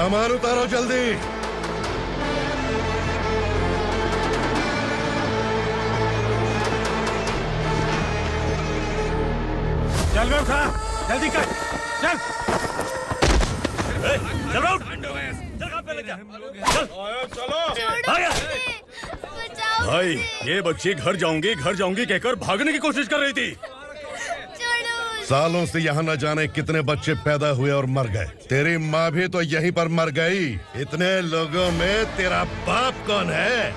सामान उतारो जल्दी। चल बे उठा, जल्दी कर, चल। चल उठ, चल कहाँ पे लग जा, चलो। आया। भाई ये बच्ची घर जाऊंगी कहकर भागने की कोशिश कर रही थी। सालों से यहाँ न जाने कितने बच्चे पैदा हुए और मर गए। तेरी माँ भी तो यहीं पर मर गई। इतने लोगों में तेरा बाप कौन है?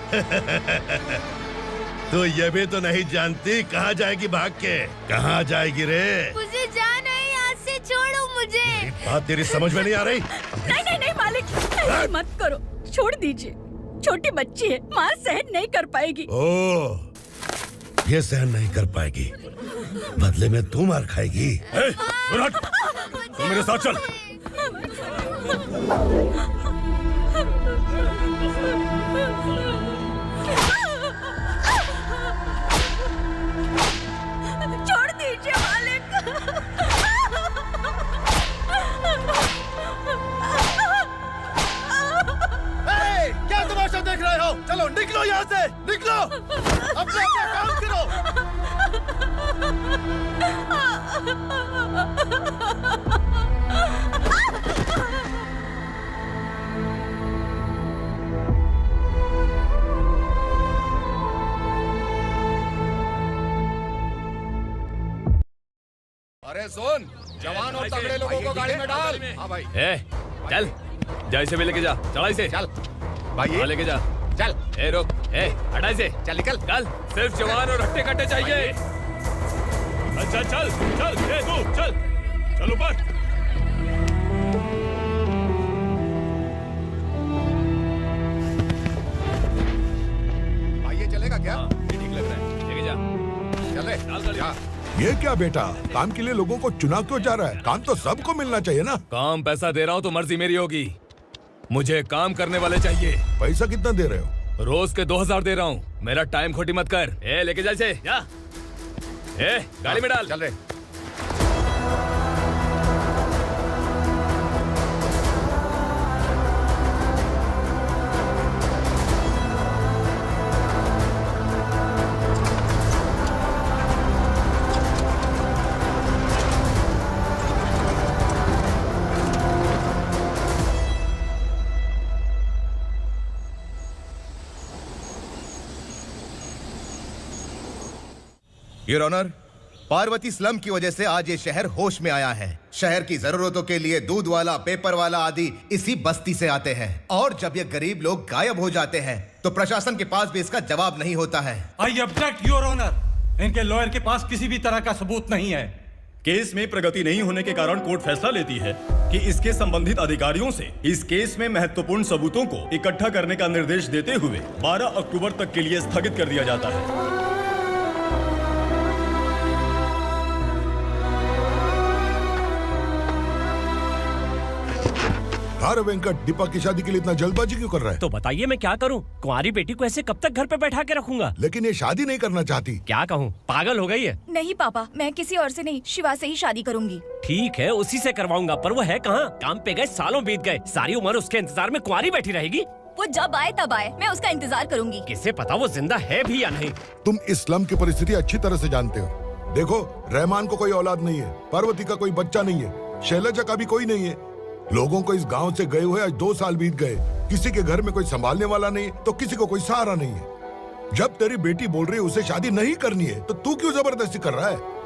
तो ये भी तो नहीं जानती कहाँ जाएगी भाग के? कहाँ जाएगी रे? मुझे जाना है, यहाँ से छोड़ो मुझे। बात तेरी समझ में नहीं आ रही? नहीं मालिक, ऐसे मत करो, छोड़ दीजिए। छोटी बच्ची है, माँ सहन नहीं कर पाएगी। ओह, ये सहन नहीं कर पाएगी, बदले में तू मार खाएगी। तू मेरे साथ चल। छोड़ दीजिए मालिक। क्या तमाशा देख रहे हो? चलो निकलो यहाँ से, निकलो। अपना काम करो। अरे सुन, जवान और तगड़े लोगों को गाड़ी में डाल। हाँ भाई। चल, जा इसे भी लेके जा, चढ़ाई से। चल भाई, लेके जा। चल। रुक, हटाई से। चल निकल। कल सिर्फ जवान और हट्टे कट्टे चाहिए। अच्छा चल, तू चल ऊपर। भाई ये चलेगा क्या? ठीक लग रहा है, लेके जा। चले जा। ये क्या बेटा, काम के लिए लोगों को चुना क्यों जा रहा है? काम तो सबको मिलना चाहिए ना। काम पैसा दे रहा हूँ तो मर्जी मेरी होगी, मुझे काम करने वाले चाहिए। पैसा कितना दे रहे हो? रोज के 2000 दे रहा हूँ, मेरा टाइम खोटी मत कर। लेके जा इसे, जा। गाड़ी में डाल। चल रे। योर ऑनर, पार्वती स्लम की वजह से आज ये शहर होश में आया है। शहर की जरूरतों के लिए दूध वाला, पेपर वाला आदि इसी बस्ती से आते हैं, और जब ये गरीब लोग गायब हो जाते हैं तो प्रशासन के पास भी इसका जवाब नहीं होता है। आई ऑब्जेक्ट योर ऑनर, इनके लॉयर के पास किसी भी तरह का सबूत नहीं है। केस में प्रगति नहीं होने के कारण कोर्ट फैसला लेती है कि इसके संबंधित अधिकारियों से इस केस में महत्वपूर्ण सबूतों को इकट्ठा करने का निर्देश देते हुए 12 अक्टूबर तक के लिए स्थगित कर दिया जाता है। अरे वेंकट, दीपा की शादी के लिए इतना जल्दबाजी क्यों कर रहा है? तो बताइए मैं क्या करूं? कुंवारी बेटी को ऐसे कब तक घर पे बैठा के रखूंगा? लेकिन ये शादी नहीं करना चाहती। क्या कहूं, पागल हो गई है। नहीं पापा, मैं किसी और से नहीं, शिवा से ही शादी करूंगी। ठीक है, उसी से करवाऊंगा, पर वो है कहाँ? काम पे गए, सालों बीत गए, सारी उम्र उसके इंतजार में कुंवारी बैठी रहेगी। वो जब आए तब आए, मैं उसका इंतजार करूंगी। किसे पता वो जिंदा है भी या नहीं। तुम इस्लाम की परिस्थिति अच्छी तरह से जानते हो। देखो, रहमान को कोई औलाद नहीं है, पार्वती का कोई बच्चा नहीं है, शैलजा का भी कोई नहीं है। लोगों को इस गांव से गए हुए आज 2 साल बीत गए। किसी के घर में कोई संभालने वाला नहीं, तो किसी को कोई सहारा नहीं है। जब तेरी बेटी बोल रही है उसे शादी नहीं करनी है, तो तू क्यों जबरदस्ती कर रहा है?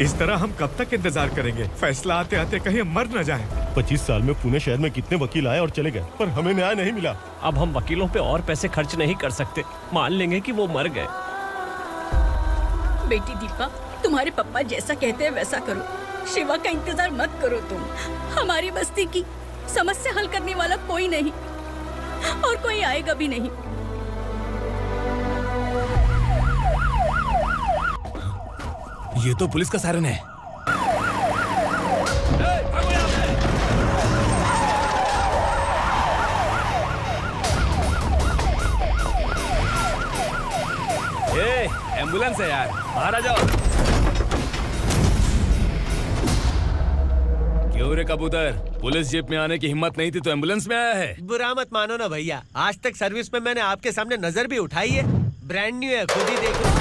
इस तरह हम कब तक इंतजार करेंगे? फैसला आते आते कहीं मर न जाए। 25 साल में पुणे शहर में कितने वकील आए और चले गए, पर हमें न्याय नहीं मिला। अब हम वकीलों पे और पैसे खर्च नहीं कर सकते, मान लेंगे कि वो मर गए। बेटी दीपा, तुम्हारे पापा जैसा कहते हैं वैसा करो। शिवा का इंतजार मत करो तुम। हमारी बस्ती की समस्या हल करने वाला कोई नहीं, और कोई आएगा भी नहीं। ये तो पुलिस का सायरन है। एम्बुलेंस है यार, बाहर आ जाओ। क्यों रे कबूतर, पुलिस जीप में आने की हिम्मत नहीं थी तो एम्बुलेंस में आया है? बुरा मत मानो ना भैया, आज तक सर्विस में मैंने आपके सामने नजर भी उठाई है। ब्रांड न्यू है, खुद ही देखो।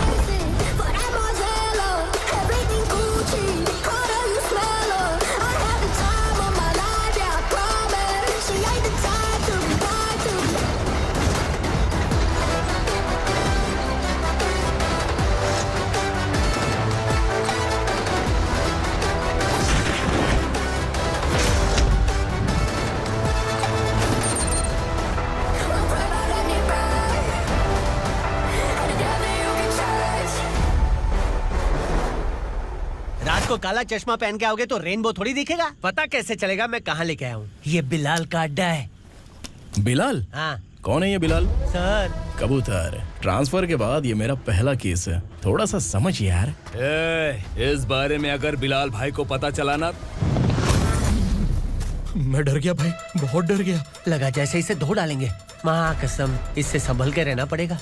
रात को काला चश्मा पहन के आओगे तो रेनबो थोड़ी दिखेगा। पता कैसे चलेगा मैं कहाँ लेके आया हूँ? ये बिलाल का अड्डा है। बिलाल? हाँ कौन है ये बिलाल? सर। कबूतर, ट्रांसफर के बाद ये मेरा पहला केस है, थोड़ा सा समझ यार। इस बारे में अगर बिलाल भाई को पता चला ना, मैं डर गया भाई, बहुत डर गया। लगा जैसे इसे धो डालेंगे। माँ कसम, इससे संभल के रहना पड़ेगा।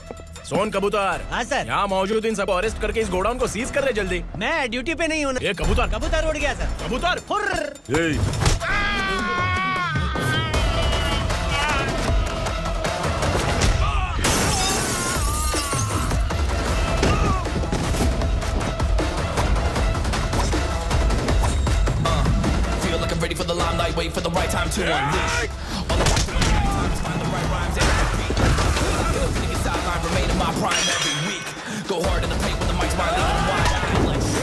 सोन कबूतर। हाँ सर। यहाँ मौजूद इन सबको अरेस्ट करके इस गोडाउन को सीज कर रहे जल्दी। मैं ड्यूटी पे नहीं हूँ। ये कबूतर। कबूतर उड़ गया सर। कबूतर। Feel like I'm ready for the limelight, wait for the right time to unleash. All I got to do is find the right rhymes and beat. Niggas sideline remain in my prime every week. Go hard in the paint when the mic's my lead. Wide, I feel like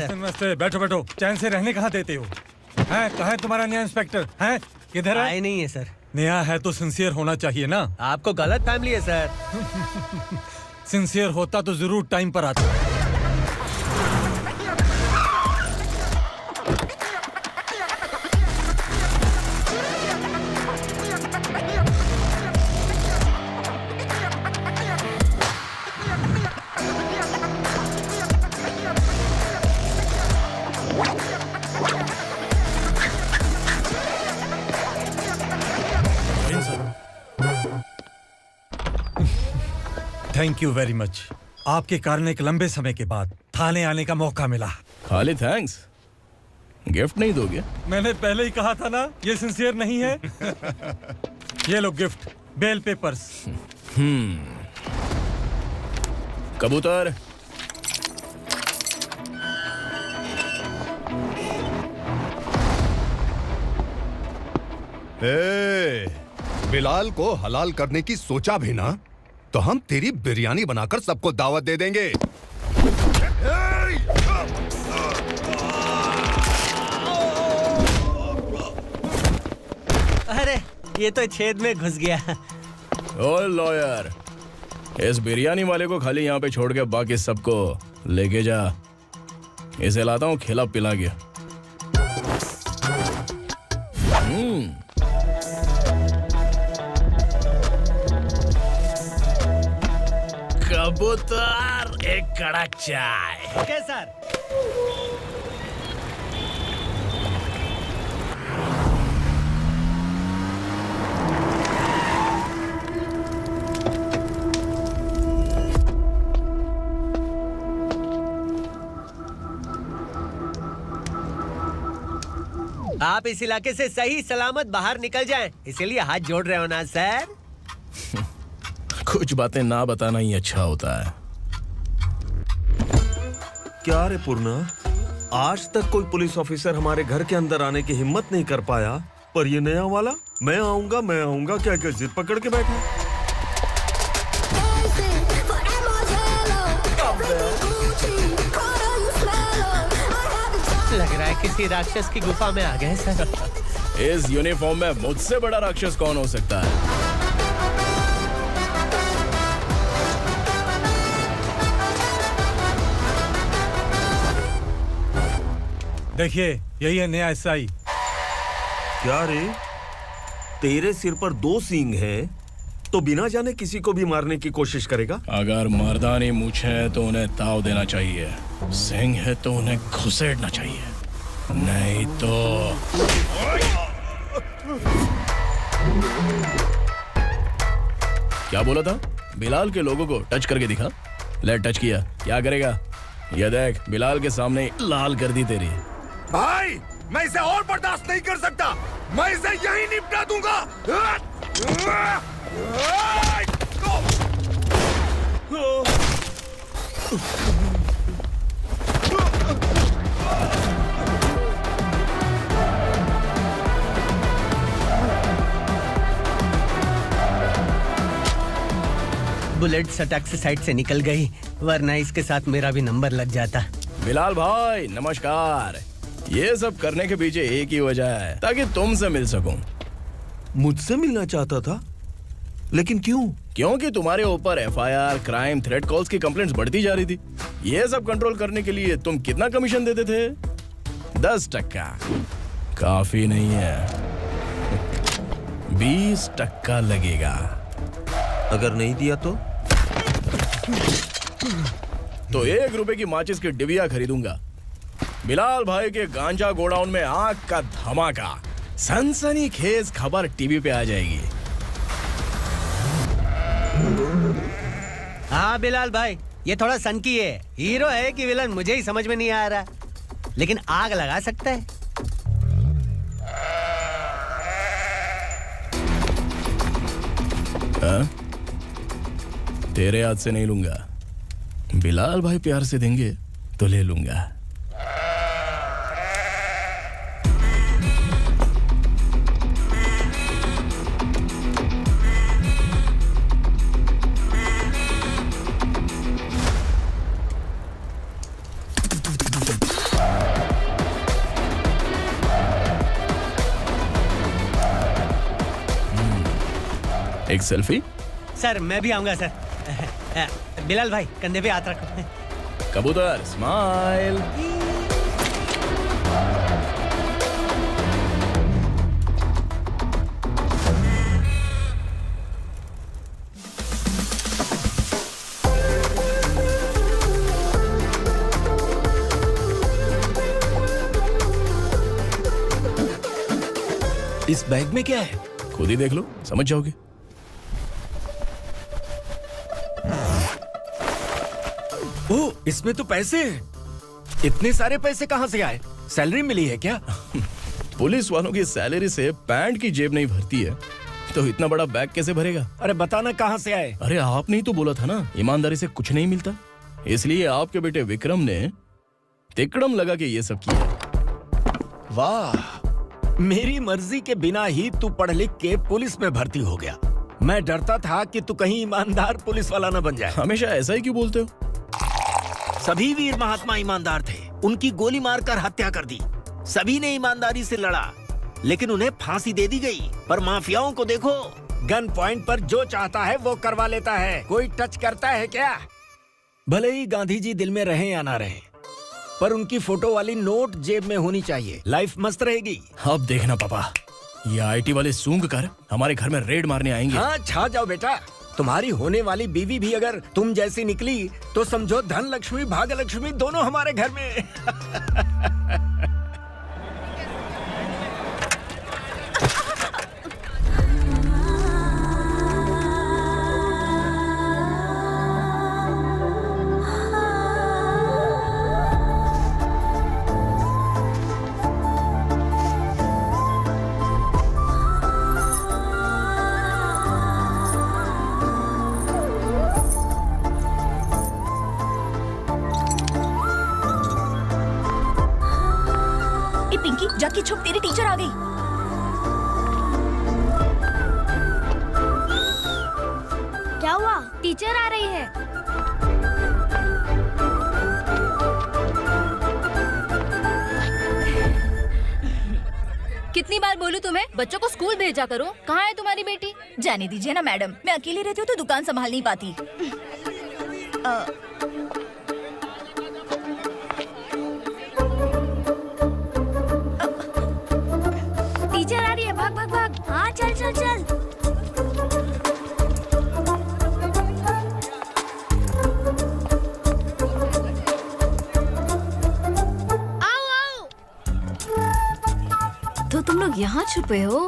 नमस्ते, बैठो बैठो। चैन से रहने कहाँ देते हो? हैं, कहाँ है तुम्हारा नया इंस्पेक्टर? हैं, किधर है? आए नहीं है सर। नया है तो सिंसियर होना चाहिए ना। आपको गलत फैमिली है सर। सिंसियर होता तो जरूर टाइम पर आता। Thank you very much. आपके कारण एक लंबे समय के बाद थाने आने का मौका मिला। खाली थैंक्स, गिफ्ट नहीं दोगे? मैंने पहले ही कहा था ना, ये सिंसियर नहीं है। ये लो गिफ्ट, बेल पेपर्स। कबूतर, बिलाल को हलाल करने की सोचा भी ना तो हम तेरी बिरयानी बनाकर सबको दावत दे देंगे। अरे ये तो छेद में घुस गया। ओ लॉयर, इस बिरयानी वाले को खाली यहाँ पे छोड़ के बाकी सबको लेके जा। इसे लाता हूँ खिला पिला के। कबूतर, एक कड़क चाय। Okay sir. आप इस इलाके से सही सलामत बाहर निकल जाएं, इसीलिए हाथ जोड़ रहे हो ना सर? कुछ बातें ना बताना ही अच्छा होता है। क्या रे पूर्णा, आज तक कोई पुलिस ऑफिसर हमारे घर के अंदर आने की हिम्मत नहीं कर पाया, पर ये नया वाला मैं आऊंगा क्या क्या जिद पकड़ के बैठा। लग रहा है किसी राक्षस की गुफा में आ गए सर। इस यूनिफॉर्म में मुझसे बड़ा राक्षस कौन हो सकता है? देखिए, यही है नया एसआई। क्या रे, तेरे सिर पर 2 सींग हैं, तो बिना जाने किसी को भी मारने की कोशिश करेगा? अगर मर्दानी मूंछ है तो उन्हें ताव देना चाहिए, सिंह है तो उन्हें घुसेड़ना चाहिए, नहीं तो। क्या बोला था? बिलाल के लोगों को टच करके दिखा। ले टच किया, क्या करेगा? ये देख, बिलाल के सामने लाल कर दी तेरी। भाई, मैं इसे और बर्दाश्त नहीं कर सकता, मैं इसे यहीं निपटा दूंगा। बुलेट सटक से साइड से निकल गई, वरना इसके साथ मेरा भी नंबर लग जाता। बिलाल भाई नमस्कार। ये सब करने के पीछे एक ही वजह है, ताकि तुमसे मिल सकूं। मुझसे मिलना चाहता था, लेकिन क्यों? क्योंकि तुम्हारे ऊपर एफआईआर, क्राइम, थ्रेट कॉल्स की कंप्लेंट्स बढ़ती जा रही थी। ये सब कंट्रोल करने के लिए तुम कितना कमीशन देते थे? 10%। काफी नहीं है, 20% लगेगा। अगर नहीं दिया तो 1 रुपए की माचिस की डिबिया खरीदूंगा। बिलाल भाई के गांजा गोडाउन में आग का धमाका, सनसनीखेज खबर टीवी पे आ जाएगी। हाँ बिलाल भाई, ये थोड़ा सनकी है, हीरो है कि विलन मुझे ही समझ में नहीं आ रहा, लेकिन आग लगा सकता है। तेरे हाथ से नहीं लूंगा, बिलाल भाई प्यार से देंगे तो ले लूंगा। एक सेल्फी? सर मैं भी आऊंगा सर। बिलाल भाई कंधे पे हाथ रखो। कबूतर स्माइल। इस बैग में क्या है? खुद ही देख लो, समझ जाओगे। ओह, इसमें तो पैसे हैं। इतने सारे पैसे कहां से आए? सैलरी मिली है क्या? पुलिस वालों की सैलरी से पैंट की जेब नहीं भरती है, तो इतना बड़ा बैग कैसे भरेगा? अरे बताना कहां से आए? अरे आपने ही तो बोला था ना, ईमानदारी से कुछ नहीं मिलता, इसलिए आपके बेटे विक्रम ने तिकड़म लगा के ये सब किया। वाह, मेरी मर्जी के बिना ही तू पढ़ लिख के पुलिस में भर्ती हो गया। मैं डरता था कि तू कहीं ईमानदार पुलिस वाला न बन जाए। हमेशा ऐसा ही क्यों बोलते हो? सभी वीर महात्मा ईमानदार थे, उनकी गोली मारकर हत्या कर दी। सभी ने ईमानदारी से लड़ा, लेकिन उन्हें फांसी दे दी गई। पर माफियाओं को देखो, गन पॉइंट पर जो चाहता है वो करवा लेता है। कोई टच करता है क्या? भले ही गांधी जी दिल में रहे या ना रहे, पर उनकी फोटो वाली नोट जेब में होनी चाहिए। लाइफ मस्त रहेगी। अब देखना पापा, ये आईटी वाले सूंघ कर हमारे घर में रेड मारने आएंगे। हाँ, छा जाओ बेटा। तुम्हारी होने वाली बीवी भी अगर तुम जैसी निकली तो समझो धन लक्ष्मी भाग्य लक्ष्मी दोनों हमारे घर में। जाके छुप, तेरी टीचर आ गई। क्या हुआ? टीचर आ रही है। कितनी बार बोलूं तुम्हें, बच्चों को स्कूल भेजा करो। कहाँ है तुम्हारी बेटी? जाने दीजिए ना मैडम, मैं अकेली रहती हूँ तो दुकान संभाल नहीं पाती। टीचर आ रही है, भाग भाग भाग। हाँ चल चल चल। आओ आओ। तो तुम लोग यहाँ छुपे हो?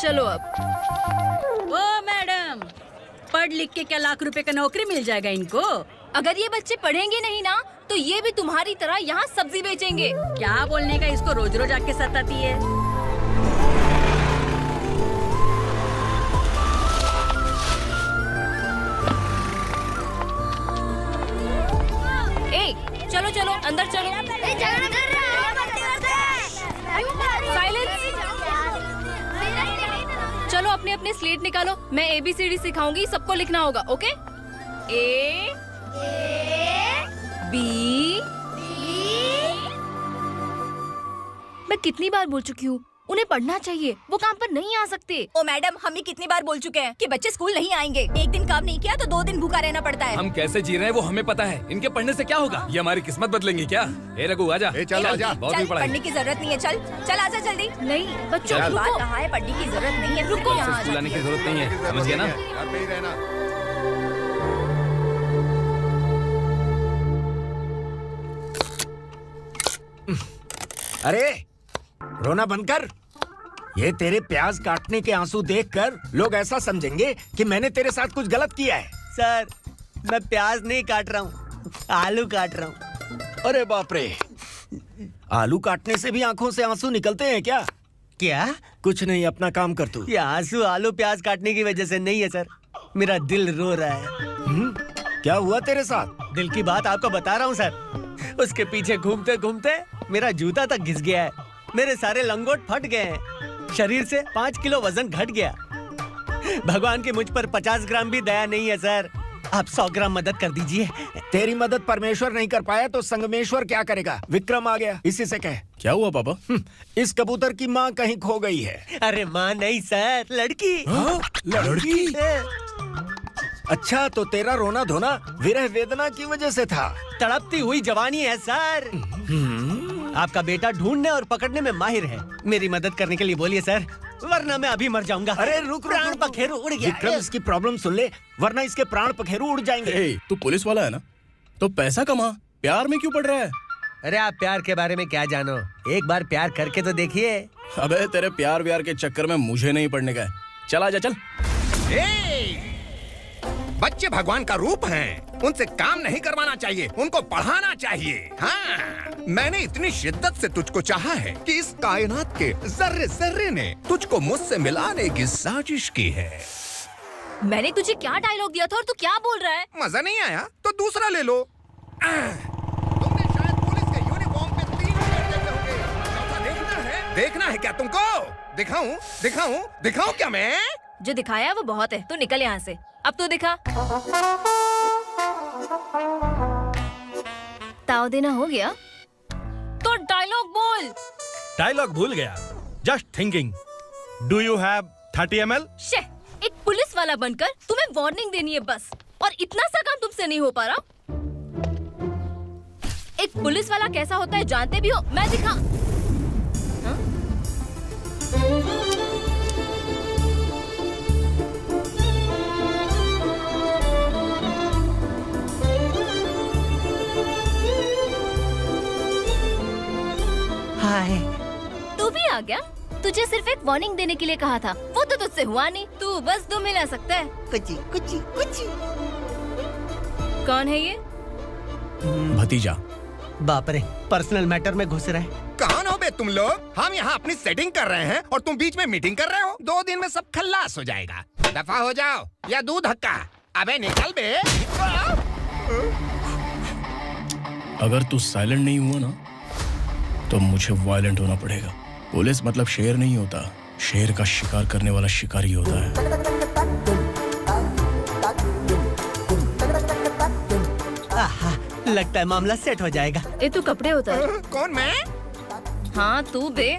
चलो अब। ओ मैडम, पढ़ लिख के क्या लाख रुपए का नौकरी मिल जाएगा इनको? अगर ये बच्चे पढ़ेंगे नहीं ना तो ये भी तुम्हारी तरह यहाँ सब्जी बेचेंगे। क्या बोलने का, इसको रोज रोज आके सताती है। ए, चलो चलो अंदर चलो। चलो अपने अपने स्लेट निकालो, मैं ABCD सिखाऊंगी, सबको लिखना होगा। ओके? A B। मैं कितनी बार बोल चुकी हूँ, उन्हें पढ़ना चाहिए, वो काम पर नहीं आ सकते। ओ मैडम, हम भी कितनी बार बोल चुके हैं कि बच्चे स्कूल नहीं आएंगे। एक दिन काम नहीं किया तो 2 दिन भूखा रहना पड़ता है। हम कैसे जी रहे हैं वो हमें पता है, इनके पढ़ने से क्या होगा? ये हमारी किस्मत बदलेंगी क्या? ए रघु आजा। चल आजा। बहुत भी पढ़ाई। पढ़ने की जरूरत नहीं है, चल चल आजा जल्दी। नहीं बच्चों, बात कहाँ है, पढ़ने की जरूरत नहीं है। रुको, स्कूल आने की जरूरत नहीं है, समझ गया ना? घर पे ही रहना। अरे रोना बंद कर। ये तेरे प्याज काटने के आंसू देखकर लोग ऐसा समझेंगे कि मैंने तेरे साथ कुछ गलत किया है। सर, मैं प्याज नहीं काट रहा हूँ, आलू काट रहा हूँ। अरे बाप रे, आलू काटने से भी आंखों से आंसू निकलते हैं क्या? क्या? कुछ नहीं, अपना काम कर तू। ये आंसू आलू प्याज काटने की वजह से नहीं है सर, मेरा दिल रो रहा है। क्या हुआ तेरे साथ? दिल की बात आपको बता रहा हूँ सर। उसके पीछे घूमते घूमते मेरा जूता तक घिस गया है, मेरे सारे लंगोट फट गए हैं, शरीर से 5 किलो वजन घट गया। भगवान की मुझ पर 50 ग्राम भी दया नहीं है सर, आप 100 ग्राम मदद कर दीजिए। तेरी मदद परमेश्वर नहीं कर पाया तो संगमेश्वर क्या करेगा? विक्रम आ गया, इसी से कह। क्या हुआ पापा? इस कबूतर की माँ कहीं खो गई है। अरे माँ नहीं सर, लड़की। लड़की? अच्छा, तो तेरा रोना धोना विरह वेदना की वजह से था। तड़पती हुई जवानी है सर। आपका बेटा ढूंढने और पकड़ने में माहिर है, मेरी मदद करने के लिए बोलिए सर, वरना मैं अभी मर जाऊंगा। अरे रुक, प्राण पखेरु उड़ गया। विक्रम, इसकी प्रॉब्लम सुन ले, वरना इसके प्राण पखेरु उड़ जाएंगे। तू पुलिस वाला है ना, तो पैसा कमा, प्यार में क्यों पड़ रहा है? अरे आप प्यार के बारे में क्या जानो, एक बार प्यार करके तो देखिए। अबे तेरे प्यार व्यार के चक्कर में मुझे नहीं पड़ने का है। चल आजा चल। बच्चे भगवान का रूप हैं, उनसे काम नहीं करवाना चाहिए, उनको पढ़ाना चाहिए। हाँ, मैंने इतनी शिद्दत से तुझको चाहा है कि इस कायनात के जर्रे जर्रे ने तुझको मुझसे मिलाने की साजिश की है। मैंने तुझे क्या डायलॉग दिया था और तू क्या बोल रहा है? मजा नहीं आया तो दूसरा ले लो। तुमने शायद पुलिस के यूनिफॉर्म पे 3 शेर देखे होंगे। चौथा देखना है क्या तुमको? दिखाऊं दिखाऊं दिखाऊं क्या मैं? जो दिखाया है वो बहुत है, तू निकल यहाँ से। अब तू दिखा। ताव देना हो गया तो डायलॉग बोल। डायलॉग भूल गया। Just thinking, do you have 30 ml? शे, एक पुलिस वाला बनकर तुम्हें वार्निंग देनी है बस, और इतना सा काम तुमसे नहीं हो पा रहा। एक पुलिस वाला कैसा होता है जानते भी हो? मैं दिखा। हाँ? हाय, तू भी आ गया? तुझे सिर्फ एक वार्निंग देने के लिए कहा था, वो तो तुझसे हुआ नहीं। तू बस 2 मिला सकता है। कुची कुची कुची। कौन है ये? भतीजा। बाप रे, पर्सनल मैटर में घुस रहे। कौन हो बे तुम लोग? हम यहाँ अपनी सेटिंग कर रहे हैं और तुम बीच में मीटिंग कर रहे हो। 2 दिन में सब खल्लास हो जाएगा। दफा हो जाओ या दूध हक्का। अबे निकल बे। अगर तू साइलेंट नहीं हुआ ना तो मुझे वायलेंट होना पड़ेगा। पुलिस मतलब शेर नहीं होता, शेर का शिकार करने वाला शिकारी होता है। लगता है मामला सेट हो जाएगा। ये तू कपड़े उतार। कौन मैं? हाँ तू बे।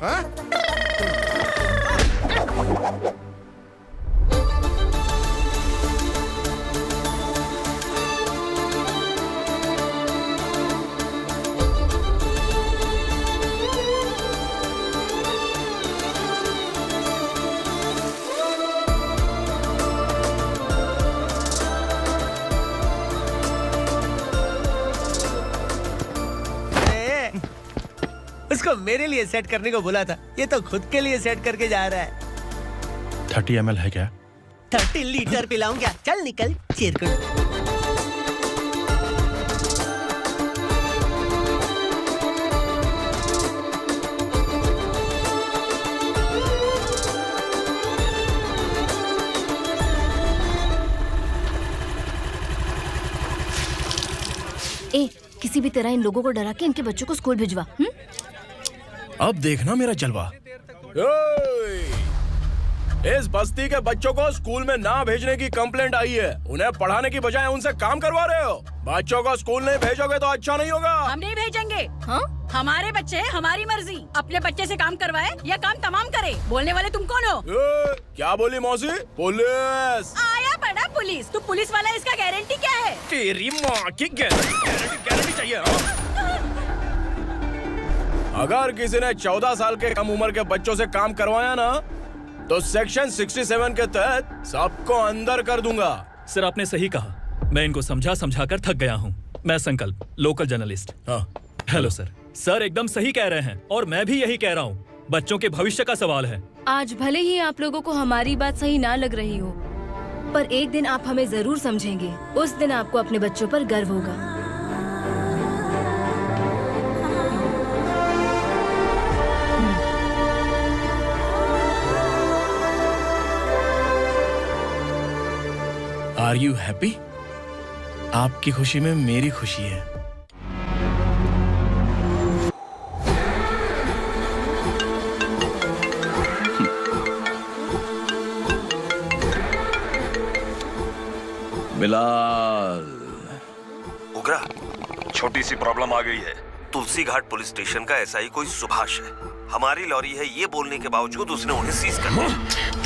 उसको मेरे लिए सेट करने को बोला था, ये तो खुद के लिए सेट करके जा रहा है। 30 ml है क्या? 30 लीटर पिलाऊं क्या? चल निकल चिरकुट। ए, किसी भी तरह इन लोगों को डरा के इनके बच्चों को स्कूल भिजवा। अब देखना मेरा जलवा। इस बस्ती के बच्चों को स्कूल में ना भेजने की कंप्लेंट आई है। उन्हें पढ़ाने की बजाय उनसे काम करवा रहे हो। बच्चों को स्कूल नहीं भेजोगे तो अच्छा नहीं होगा। हम नहीं भेजेंगे। हाँ? हमारे बच्चे हैं, हमारी मर्जी। अपने बच्चे से काम करवाए या काम तमाम करे। बोलने वाले तुम कौन हो? क्या बोली मौसी? पुलिस आया पड़ा पुलिस। तू पुलिस वाला, इसका गारंटी क्या है? तेरी माँ की गारंटी चाहिए। अगर किसी ने 14 साल के कम उम्र के बच्चों से काम करवाया ना तो सेक्शन 67 के तहत सबको अंदर कर दूंगा। सर आपने सही कहा। मैं इनको समझा कर थक गया हूँ। मैं संकल्प, लोकल जर्नलिस्ट। हाँ। Hello sir. सर एकदम सही कह रहे हैं और मैं भी यही कह रहा हूँ। बच्चों के भविष्य का सवाल है। आज भले ही आप लोगों को हमारी बात सही ना लग रही हो, पर एक दिन आप हमें जरूर समझेंगे। उस दिन आपको अपने बच्चों पर गर्व होगा। Are you happy? आपकी खुशी में मेरी खुशी है। बिलाल। उगरा, छोटी सी प्रॉब्लम आ गई है। तुलसी घाट पुलिस स्टेशन का एसआई कोई सुभाष है। हमारी लॉरी है ये बोलने के बावजूद उसने उन्हें सीज कर दिया।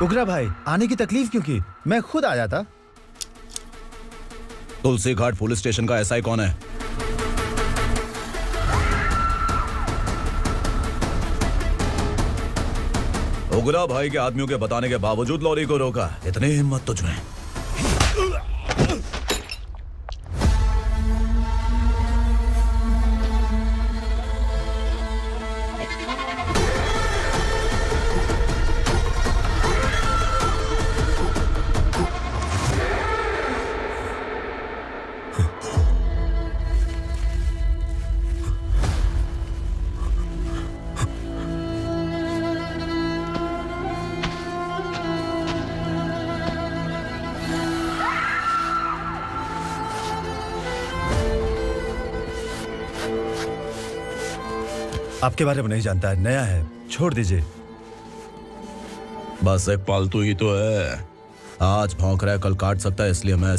उगरा भाई, आने की तकलीफ क्यों की? मैं खुद आ जाता। तुलसी घाट पुलिस स्टेशन का एसआई कौन है? उगरा भाई के आदमियों के बताने के बावजूद लॉरी को रोका। इतनी हिम्मत तुझमें? आपके बारे में नहीं जानता है, नया है, छोड़ दीजिए। बस एक पालतू ही तो है। आज भौंक रहा है, कल काट सकता है, इसलिए मैं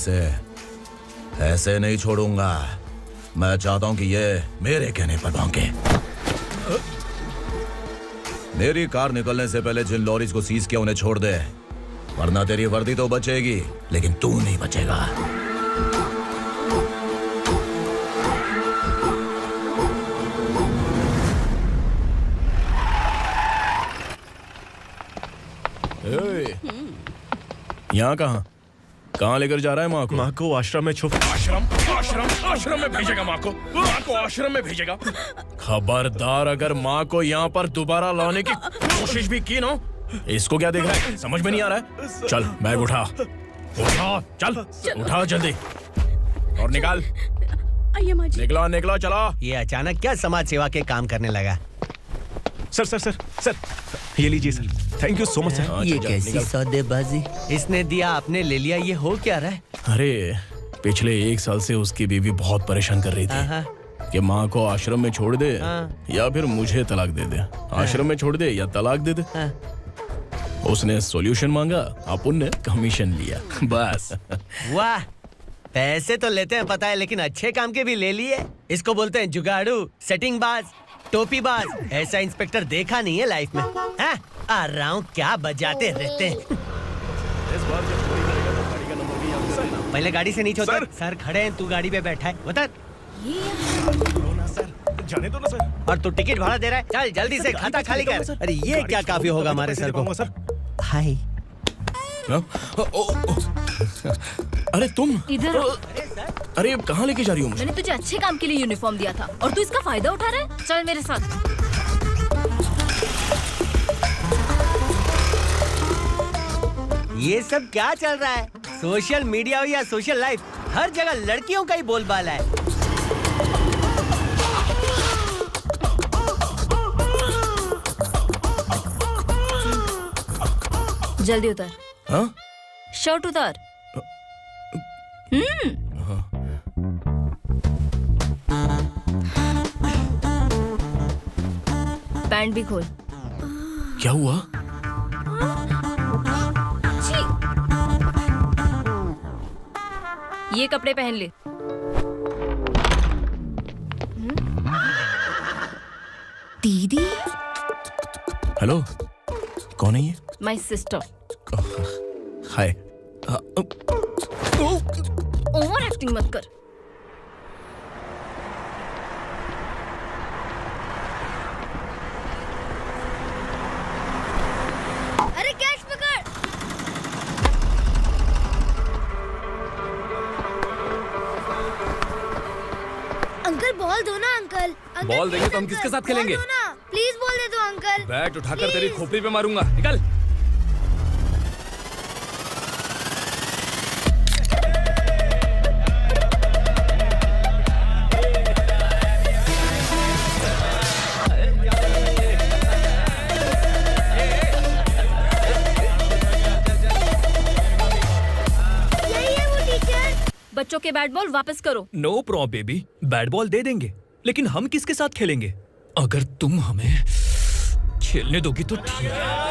ऐसे नहीं छोड़ूंगा। मैं चाहता हूं कि ये मेरे कहने पर भौंके। मेरी कार निकलने से पहले जिन लॉरीज को सीज किया उन्हें छोड़ दे, वरना तेरी वर्दी तो बचेगी लेकिन तू नहीं बचेगा। यहाँ कहाँ लेकर जा रहा है माँ को? माँ को आश्रम में छुप। आश्रम में भेजेगा माँ को? माँ को आश्रम में भेजेगा? खबरदार, अगर माँ को यहाँ पर दोबारा लाने की कोशिश भी की ना। इसको क्या देख रहा है? समझ में नहीं आ रहा है? चल बैग उठा, चल उठा जल्दी और निकाल। आइए माँ जी। निकला चला। ये अचानक क्या समाज सेवा के काम करने लगा? सर सर सर सर ये लीजिए sir, thank you so much sir. ये कैसी सौदेबाजी? इसने दिया आपने ले लिया, ये हो क्या रहा है? अरे पिछले 1 साल से उसकी बीवी बहुत परेशान कर रही थी कि माँ को आश्रम में छोड़ दे या फिर मुझे तलाक दे दे, आश्रम में छोड़ दे या तलाक दे दे। उसने सॉल्यूशन मांगा, अपुन ने कमीशन लिया, बस। वाह, पैसे तो लेते हैं पता है, लेकिन अच्छे काम के भी ले लिए। इसको बोलते हैं जुगाड़ू, सेटिंग बाज, टोपी बाज। ऐसा इंस्पेक्टर देखा नहीं है लाइफ में। हाँ? आ रहा हूँ, क्या बजाते रहते हैं। पहले गाड़ी से नीचे उतर। सर खड़े हैं, तू गाड़ी पे बैठा है, उतर। जाने दो ना सर। और तू टिकट भाड़ा दे रहा है, चल जल्दी से खाता खाली कर। अरे ये क्या काफी होगा हमारे सर को। हाय। अरे तुम इधर। अरे कहाँ लेके जा रही हो मुझे? मैंने तुझे अच्छे काम के लिए यूनिफॉर्म दिया था और तू इसका फायदा उठा रहा है। चल मेरे साथ। ये सब क्या चल रहा है? सोशल मीडिया हो या सोशल लाइफ, हर जगह लड़कियों का ही बोलबाला है। जल्दी उतर। हाँ? शर्ट उतार। पैंट भी खोल। क्या हुआ? छी! ये कपड़े पहन ले। दीदी। हेलो, कौन है ये? My sister. Hi. Over acting मत कर। अरे कैच पकड़। अंकल बॉल दो ना अंकल। बॉल देंगे तो हम किसके साथ खेलेंगे? प्लीज बॉल दे दो अंकल। बैट उठाकर तेरी खोपड़ी पे मारूंगा, निकल। बच्चों के बैट बॉल वापस करो। No problem baby, bat ball दे देंगे, लेकिन हम किसके साथ खेलेंगे? अगर तुम हमें खेलने दोगी तो ठीक है।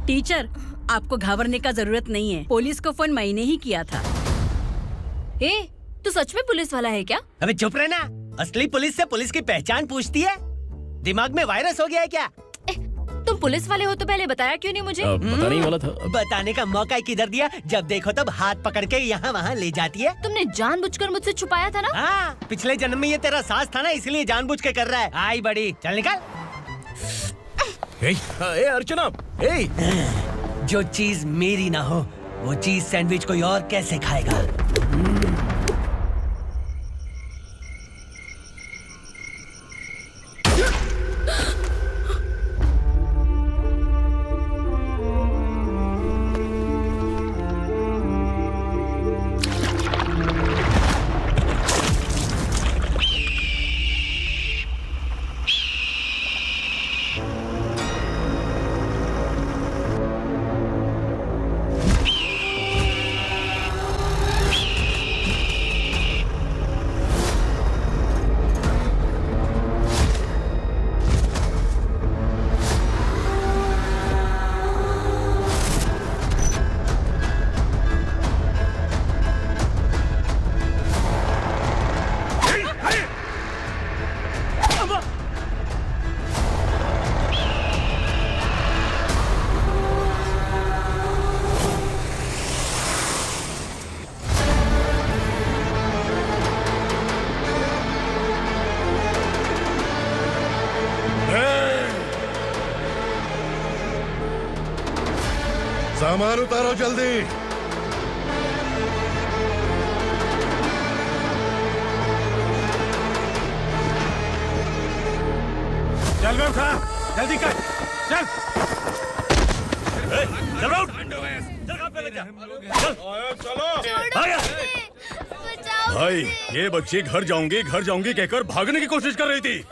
टीचर, आपको घबराने का जरूरत नहीं है। पुलिस को फोन मैंने ही किया था। ए, तू सच में पुलिस वाला है क्या? अबे चुप रहना। असली पुलिस से पुलिस की पहचान पूछती है? दिमाग में वायरस हो गया है क्या? तुम पुलिस वाले हो तो पहले बताया क्यों नहीं मुझे? बताने ही वाला था। बताने का मौका किधर दिया? जब देखो तब हाथ पकड़ के यहाँ वहाँ ले जाती है। तुमने जानबूझकर मुझसे छुपाया था ना? हाँ, पिछले जन्म में ये तेरा सास था ना, इसलिए जानबूझ के कर रहा है। आई बड़ी, चल निकल। ए अर्चना, ए जो चीज मेरी ना हो वो चीज सैंडविच कोई और कैसे खाएगा? सामान उतारो जल्दी। चल बे उठा, जल्दी कर, चल। चल बे उठ। चलो। भाई ये बच्ची घर जाऊंगी कहकर भागने की कोशिश कर रही थी।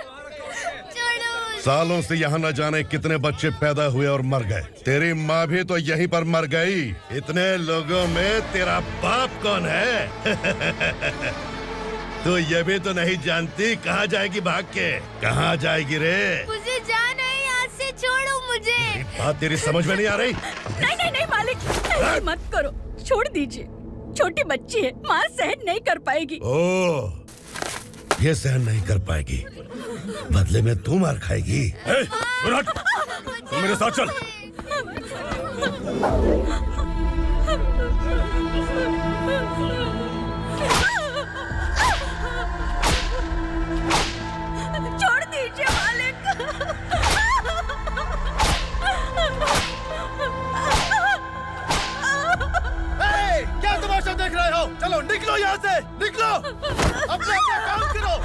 सालों से यहाँ न जाने कितने बच्चे पैदा हुए और मर गए। तेरी माँ भी तो यहीं पर मर गई। इतने लोगों में तेरा बाप कौन है? तो ये भी तो नहीं जानती कहाँ जाएगी भाग के? कहाँ जाएगी रे? मुझे जाना है, यहाँ से छोड़ो मुझे। बात तेरी समझ में नहीं आ रही? नहीं मालिक, ऐसे मत करो, छोड़ दीजिए। छोटी बच्ची है, माँ सहन नहीं कर पाएगी। ओह, ये सहन नहीं कर पाएगी, बदले में तू मार खाएगी। तू मेरे साथ चल। छोड़ दीजिए मालिक। क्या तमाशा देख रहे हो? चलो निकलो यहाँ से, निकलो। अपना काम करो।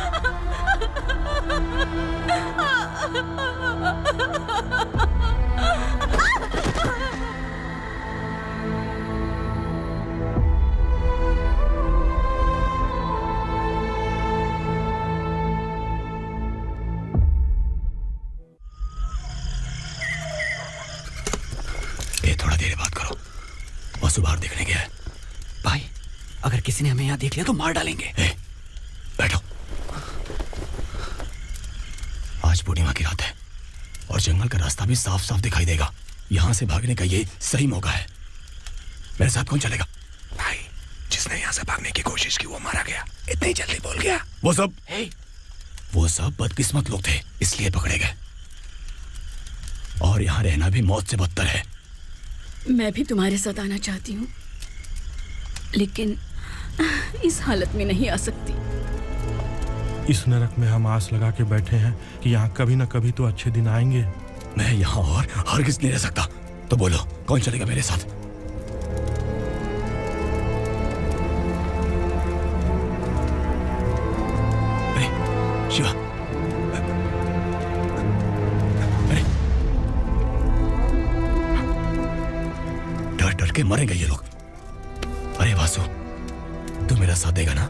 थोड़ा देर बात करो। वसु बाहर देखने गया है। भाई, अगर किसी ने हमें यहाँ देख लिया तो मार डालेंगे। बैठो। आज पूर्णिमा की रात है और जंगल का रास्ता भी साफ साफ दिखाई देगा। यहाँ से भागने का ये सही मौका है। मेरे साथ कौन चलेगा? भाई, जिसने यहाँ से भागने की कोशिश की वो मारा गया। इतनी जल्दी बोल गया। वो सब बदकिस्मत लोग थे, इसलिए पकड़े गए। और यहाँ रहना भी मौत से बदतर है। मैं भी तुम्हारे साथ आना चाहती हूँ, लेकिन इस हालत में नहीं आ सकती। इस नरक में हम आस लगा के बैठे हैं कि यहाँ कभी न कभी तो अच्छे दिन आएंगे। मैं यहाँ और हरगिज़ नहीं रह सकता। तो बोलो, कौन चलेगा मेरे साथ? अरे शिवा, अरे डर डर के मरेंगे ये लोग। अरे वासु, तू मेरा साथ देगा ना?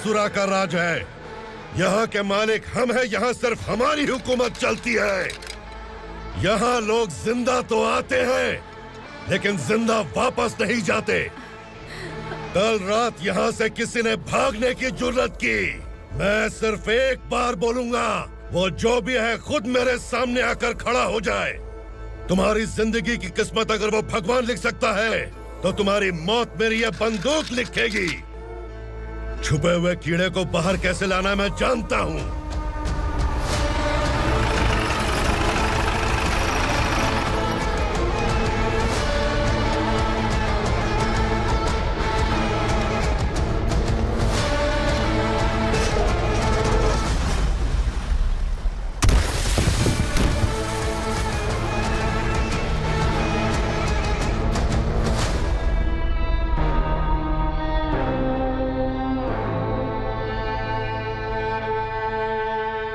असुरा का राज है। यहाँ के मालिक हम हैं, यहाँ सिर्फ हमारी हुकूमत चलती है। यहाँ लोग जिंदा तो आते हैं लेकिन जिंदा वापस नहीं जाते। कल रात यहाँ से किसी ने भागने की जुर्रत की, मैं सिर्फ एक बार बोलूंगा, वो जो भी है खुद मेरे सामने आकर खड़ा हो जाए। तुम्हारी जिंदगी की किस्मत अगर वो भगवान लिख सकता है तो तुम्हारी मौत मेरी ये बंदूक लिखेगी। छुपे हुए कीड़े को बाहर कैसे लाना मैं जानता हूँ।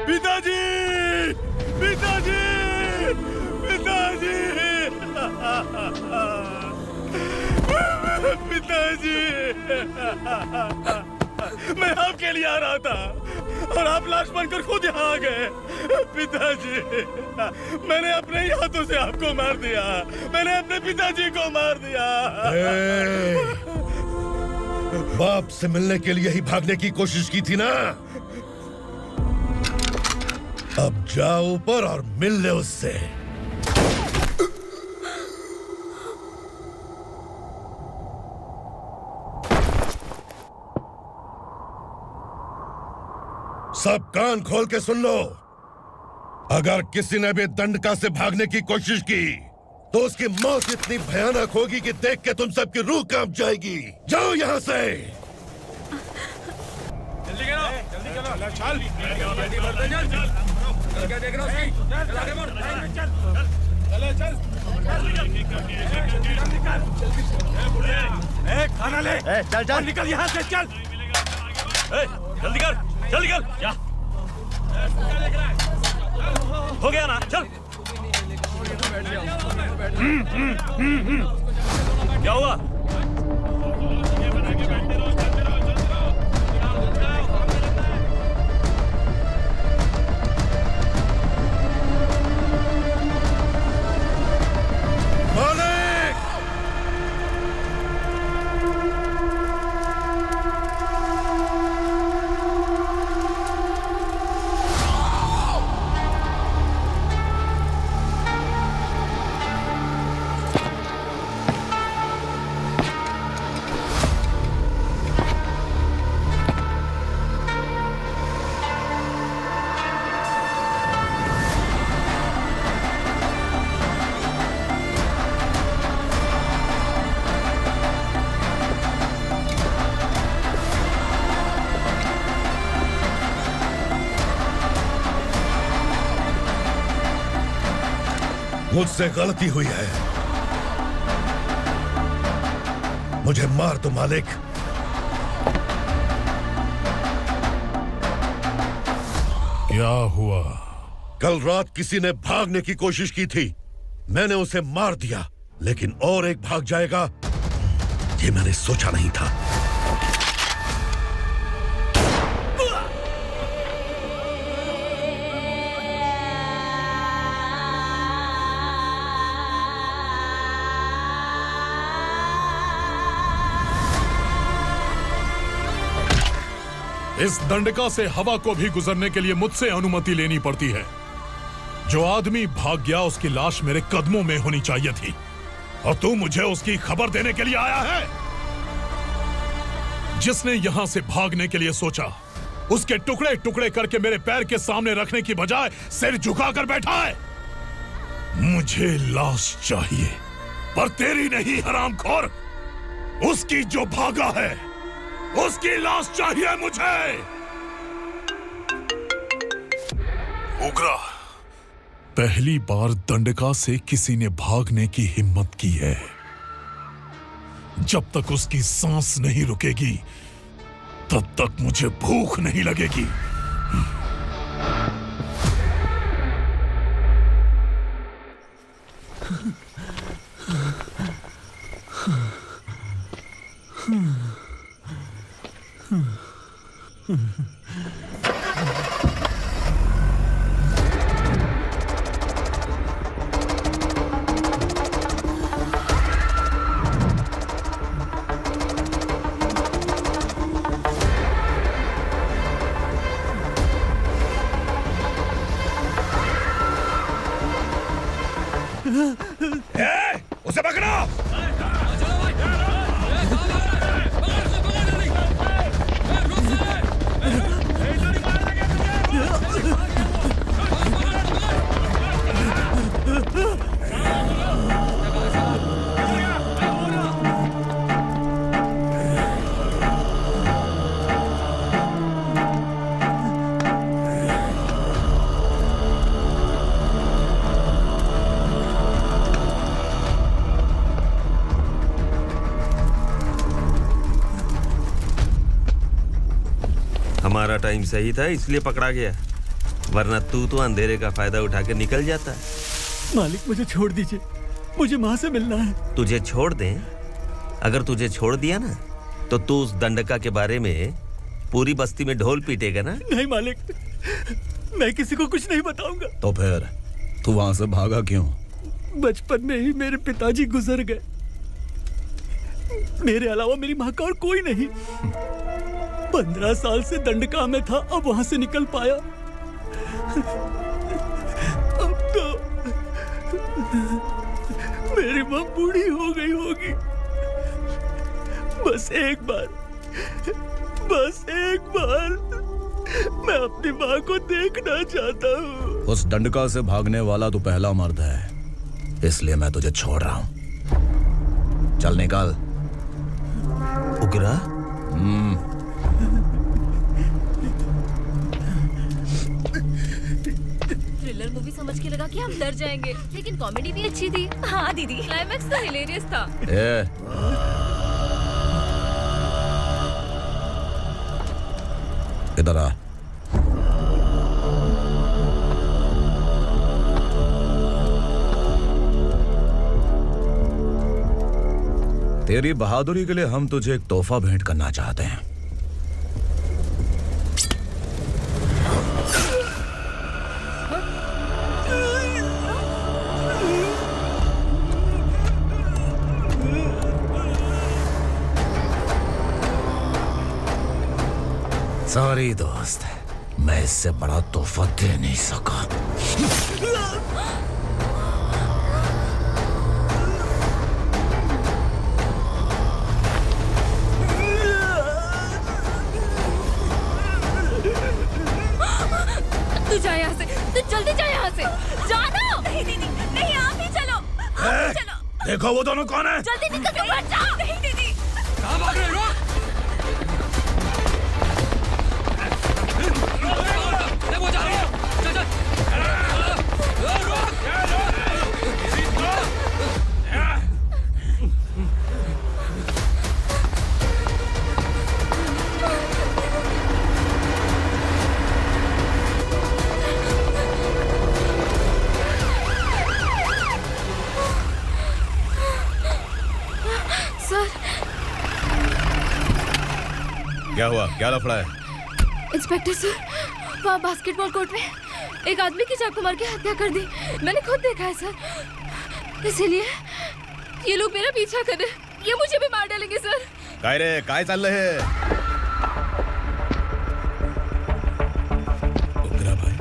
पिताजी, पिताजी, पिताजी, पिताजी, मैं आपके लिए आ रहा था और आप लाश बनकर खुद यहाँ आ गए। पिताजी, मैंने अपने ही हाथों से आपको मार दिया। मैंने अपने पिताजी को मार दिया। बाप से मिलने के लिए ही भागने की कोशिश की थी ना? अब जाओ ऊपर और मिल ले उससे। सब कान खोल के सुन लो। अगर किसी ने भी दंडका से भागने की कोशिश की तो उसकी मौत इतनी भयानक होगी कि देख के तुम सबकी रूह कांप जाएगी। जाओ यहाँ से। जल्दी करो, जल्दी करो, चल, जल्दी बढ़ते चल। क्या देख रहा है? चल आगे बढ़, चल, चल, चल, खाना ले, चल चल निकल यहाँ से, चल, जल्दी कर, जल्दी कर, क्या हो गया ना? चल, क्या हुआ? मुझसे गलती हुई है, मुझे मार दो मालिक। क्या हुआ? कल रात किसी ने भागने की कोशिश की थी, मैंने उसे मार दिया, लेकिन और एक भाग जाएगा ये मैंने सोचा नहीं था। इस दंडका से हवा को भी गुजरने के लिए मुझसे अनुमति लेनी पड़ती है। जो आदमी भाग गया उसकी लाश मेरे कदमों में होनी चाहिए थी, और तू मुझे उसकी खबर देने के लिए आया है। जिसने यहां से भागने के लिए सोचा उसके टुकड़े टुकड़े करके मेरे पैर के सामने रखने की बजाय सिर झुकाकर बैठा है। मुझे लाश चाहिए, पर तेरी नहीं हरामखोर, उसकी जो भागा है उसकी लाश चाहिए मुझे। उग्रा, पहली बार दंडका से किसी ने भागने की हिम्मत की है। जब तक उसकी सांस नहीं रुकेगी तब तक मुझे भूख नहीं लगेगी। उसे पकड़ो। हमारा टाइम सही था इसलिए पकड़ा गया, वरना तू तो अंधेरे का फायदा उठा के निकल जाता। मालिक मुझे छोड़ दीजिए, मुझे माँ से मिलना है। तुझे छोड़ दें? अगर तुझे छोड़ दिया ना तो तू उस दंडका के बारे में पूरी बस्ती में ढोल पीटेगा ना। नहीं मालिक, मैं किसी को कुछ नहीं बताऊंगा। तो फिर तू वहां से भागा क्यों? बचपन में ही मेरे पिताजी गुजर गए, मेरे अलावा मेरी माँ का और कोई नहीं। 15 साल से दंडका में था, अब वहां से निकल पाया। अब तो मेरी माँ बूढ़ी हो गई होगी। बस एक बार मैं अपनी माँ को देखना चाहता हूँ। उस दंडका से भागने वाला तो पहला मर्द है, इसलिए मैं तुझे छोड़ रहा हूं। चल निकल। उग्रा? थ्रिलर मूवी समझ के लगा कि हम डर जाएंगे, लेकिन कॉमेडी भी अच्छी थी। हाँ दीदी, क्लाइमैक्स तो हिलेरियस था। इधर आ। तेरी बहादुरी के लिए हम तुझे एक तोहफा भेंट करना चाहते हैं। सॉरी दोस्त, मैं इससे बड़ा तोहफा दे नहीं सका। तू जा यहाँ से, तू जल्दी जा यहाँ से। जानो। नहीं दीदी, नहीं, आप ही चलो, आप ही चलो। देखो वो दोनों कौन है? जल्दी निकल के मत जाओ। नहीं दीदी, कहाँ भाग रहे हो? वो जा रही है। चल चल। सर। क्या हुआ? क्या लफड़ा है? इंस्पेक्टर सर, वहाँ बास्केटबॉल कोर्ट में एक आदमी की चाकू मार के हत्या कर दी। मैंने खुद देखा है सर, इसीलिए ये लोग मेरा पीछा कर रहे हैं। ये मुझे भी मार डालेंगे सर। काय रे, काय चाललंय हे? उग्रा भाई।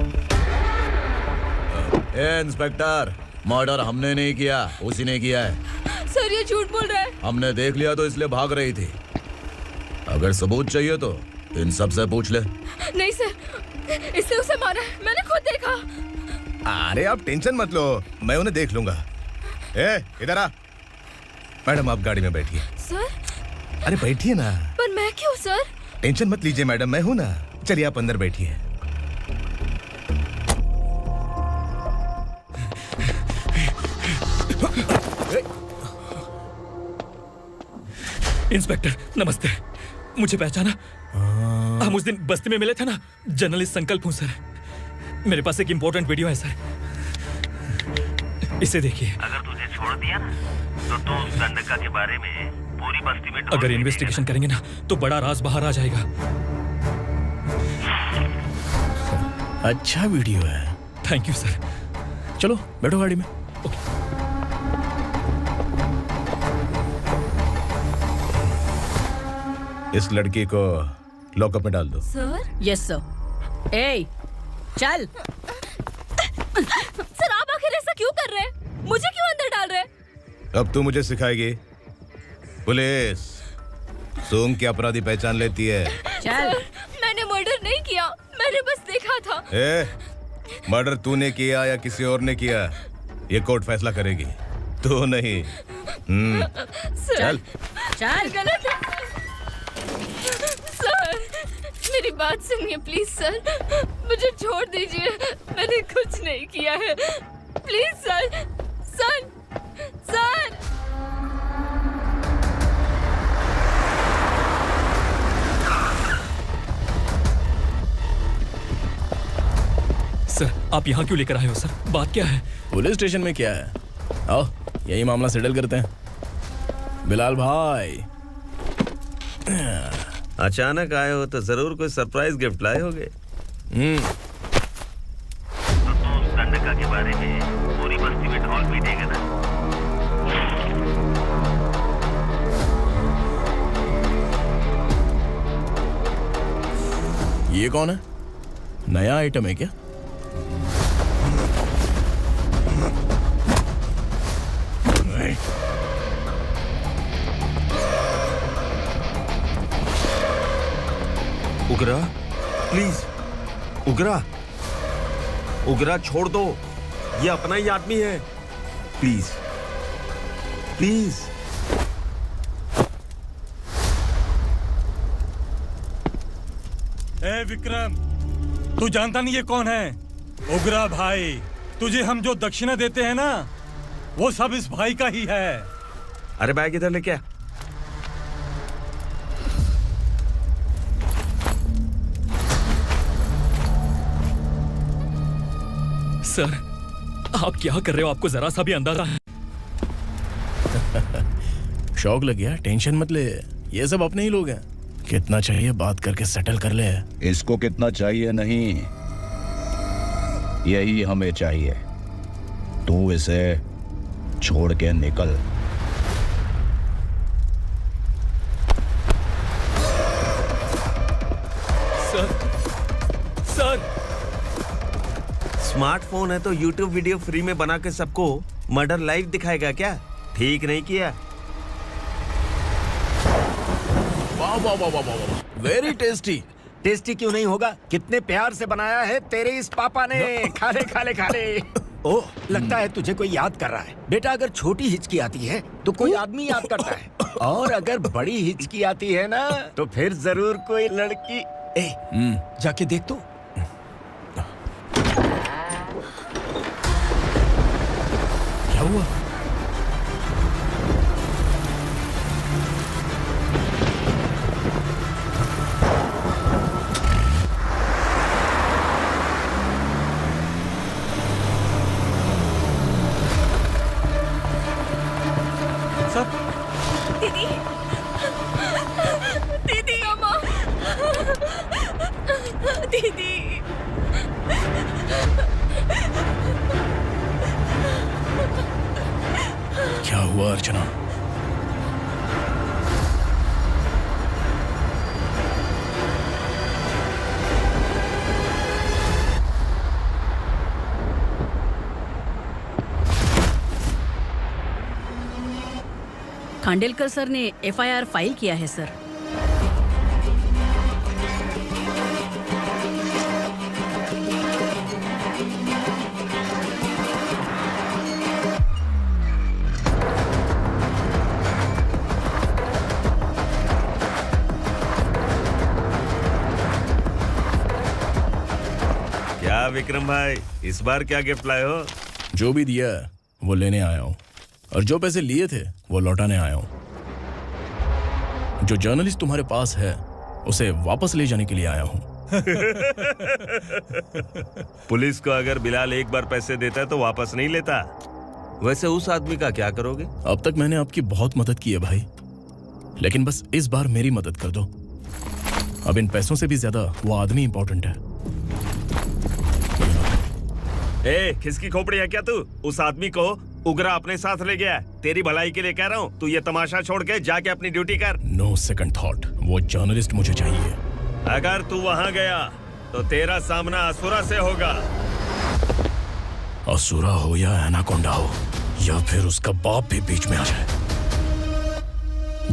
ए इंस्पेक्टर, मर्डर हमने नहीं किया, उसी ने किया है। सर ये झूठ बोल रहा है। हमने देख लिया तो इसलिए भाग रही थी। अगर सबूत चाहिए तो इन सब से पूछ ले। नहीं सर, इसने उसे मारा है, मैंने खुद देखा। अरे आप टेंशन मत लो, मैं उन्हें देख लूंगा। इधर आ। मैडम आप गाड़ी में बैठिए। सर? अरे बैठिए ना। पर मैं क्यों सर? टेंशन मत लीजिए मैडम, मैं हूं ना। चलिए आप अंदर बैठिए। इंस्पेक्टर नमस्ते, मुझे पहचाना? हम उस दिन बस्ती में मिले थे ना, जर्नलिस्ट संकल्प हूं सर। मेरे पास एक इंपॉर्टेंट वीडियो है सर, इसे देखिए। अगर तुझे छोड़ दिया ना तो तू उस दंडका के बारे में पूरी बस्ती में अगर इन्वेस्टिगेशन करेंगे ना तो बड़ा राज बाहर आ जाएगा। अच्छा वीडियो है। Thank you sir. चलो बैठो गाड़ी में। इस लड़की को लॉकअप में डाल दो। सर? Yes sir. ए, चल। सर आप आखिर ऐसा क्यों कर रहे हैं? मुझे क्यों अंदर डाल रहे? अब तू मुझे सिखाएगी? पुलिस सूंघ के अपराधी पहचान लेती है। चल। मैंने मर्डर नहीं किया, मैंने बस देखा था। मर्डर तूने किया या किसी और ने किया, ये कोर्ट फैसला करेगी, तू नहीं। चल चल। गलत है सर, मेरी बात सुनिए प्लीज सर, मुझे छोड़ दीजिए, मैंने कुछ नहीं किया है, please sir. Sir sir sir, आप यहाँ क्यों लेकर आए हो सर? बात क्या है? पुलिस स्टेशन में क्या है? आओ यही मामला सेटल करते हैं। बिलाल भाई, अचानक आए हो तो जरूर कोई सरप्राइज गिफ्ट लाए होगे। दंडका के बारे में पूरी बस्ती में ढोल पीटेगा ना। ये कौन है? नया आइटम है क्या? उगरा, प्लीज उगरा, उगरा छोड़ दो, ये अपना ही आदमी है, प्लीज प्लीज। ए विक्रम, तू जानता नहीं ये कौन है? उगरा भाई, तुझे हम जो दक्षिणा देते हैं ना, वो सब इस भाई का ही है। अरे बैग इधर लेके आ। सर, आप क्या कर रहे हो? आपको जरा सा भी अंदाजा है? शौक लग गया? टेंशन मत ले, ये सब अपने ही लोग हैं। कितना चाहिए बात करके सेटल कर ले। इसको कितना चाहिए नहीं, यही हमें चाहिए। तू इसे छोड़ के निकल। सर, स्मार्टफोन है तो यूट्यूब वीडियो फ्री में बना के सबको मर्डर लाइव दिखाएगा क्या? ठीक नहीं किया। वाह वाह वाह वाह वाह, वेरी टेस्टी। टेस्टी क्यों नहीं होगा? कितने प्यार से बनाया है तेरे इस पापा ने। खा ले खा ले खा ले। ओह, लगता है तुझे कोई याद कर रहा है। बेटा, अगर छोटी हिचकी आती है तो कोई आदमी याद करता है, और अगर बड़ी हिचकी आती है ना तो फिर जरूर कोई लड़की। जाके देख तो। क्या हुआ? दीदी, दीदी, अम्मा, दीदी। क्या हुआ अर्चना? खांडेलकर सर ने एफआईआर फाइल किया है सर। क्या विक्रम भाई, इस बार क्या गिफ्ट लाए हो? जो भी दिया है वो लेने आया हूँ, और जो पैसे लिए थे वो लौटाने आया हूँ। जो जर्नलिस्ट तुम्हारे पास है उसे वापस ले जाने के लिए आया हूँ। पुलिस को अगर बिलाल एक बार पैसे देता है तो वापस नहीं लेता। वैसे उस आदमी का क्या करोगे? अब तक मैंने आपकी बहुत मदद की है भाई, लेकिन बस इस बार मेरी मदद कर दो। अब इन पैसों से भी ज्यादा वो आदमी इंपॉर्टेंट है। खिसकी खोपड़ी है क्या तू? उस आदमी को उगरा अपने साथ ले गया। तेरी भलाई के लिए कह रहा हूँ, तू ये तमाशा छोड़ के जाके अपनी ड्यूटी कर। नो सेकंड थॉट, वो जर्नलिस्ट मुझे चाहिए। अगर तू वहाँ गया तो तेरा सामना असुरा से होगा। असुरा हो या एनाकोंडा हो, या फिर उसका बाप भी बीच में आ जाए,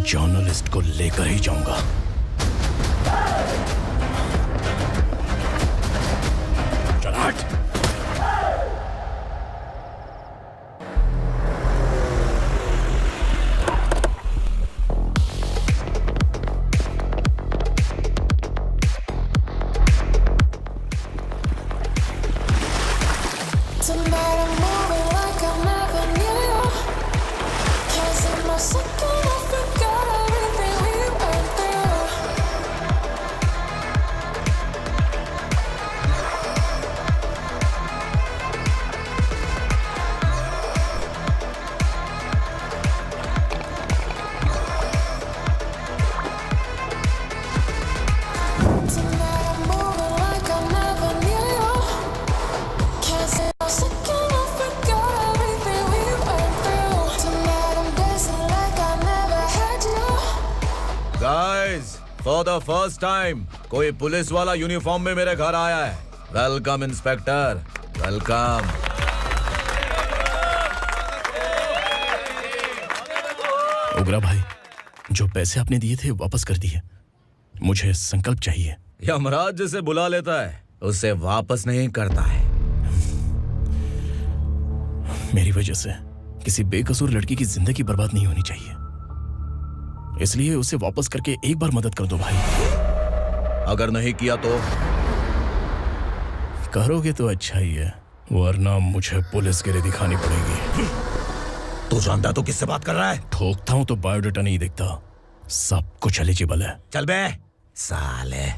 जर्नलिस्ट को लेकर ही जाऊंगा। चल हट। फॉर द फर्स्ट टाइम कोई पुलिस वाला यूनिफॉर्म में मेरे घर आया है। Welcome inspector, welcome. उग्रा भाई, जो पैसे आपने दिए थे वापस कर दिए। मुझे संकल्प चाहिए। यमराज जिसे बुला लेता है उसे वापस नहीं करता है। मेरी वजह से किसी बेकसूर लड़की की जिंदगी बर्बाद नहीं होनी चाहिए, इसलिए उसे वापस करके एक बार मदद कर दो भाई। अगर नहीं किया तो? करोगे तो अच्छा ही है, वरना मुझे पुलिसगिरी दिखानी पड़ेगी। तू जानता तो किससे बात कर रहा है? ठोकता हूं तो बायोडाटा नहीं दिखता, सब कुछ एलिजिबल है। चल बे साले।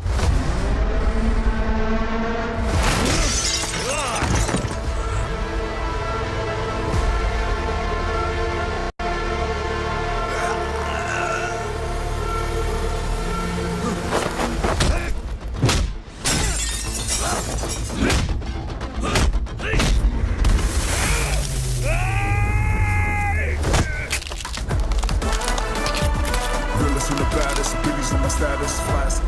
Realest and the baddest, biggies on my status, fast.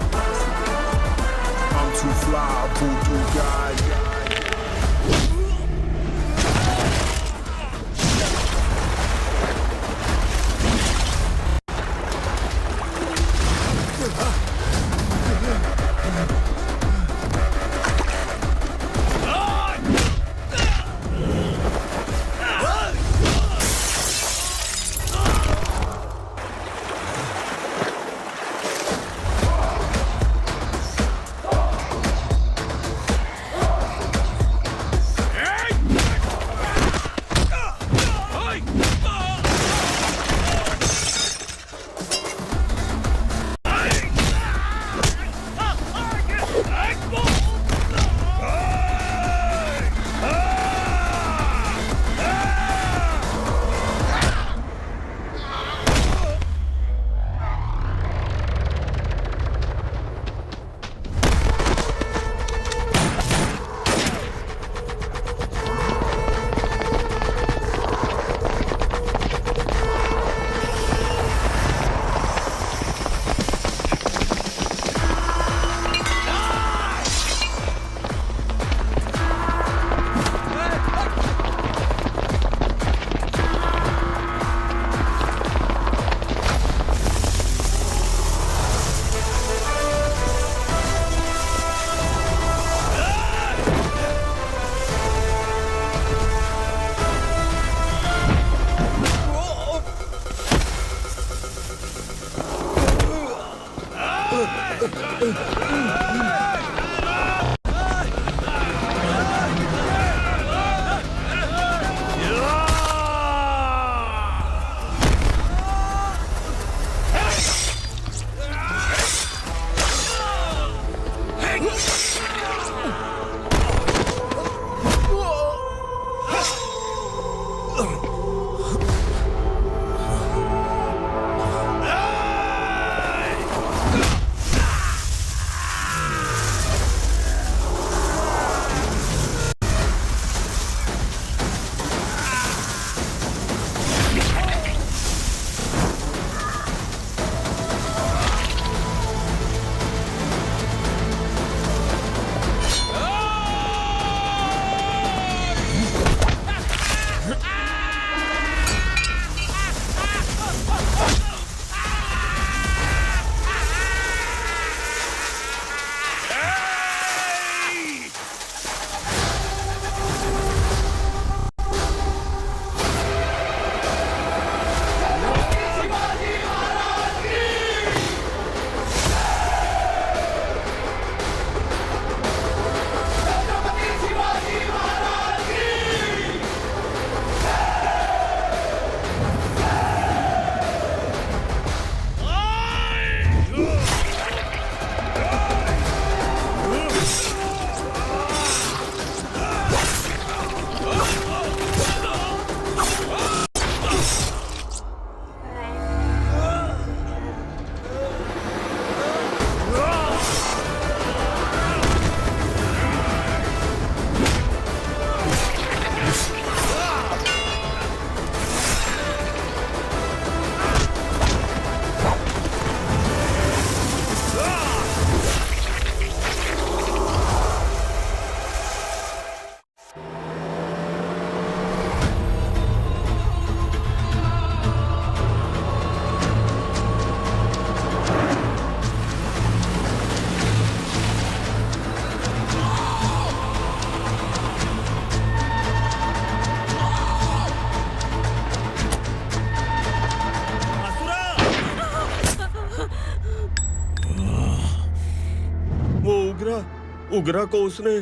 उग्रा को उसने।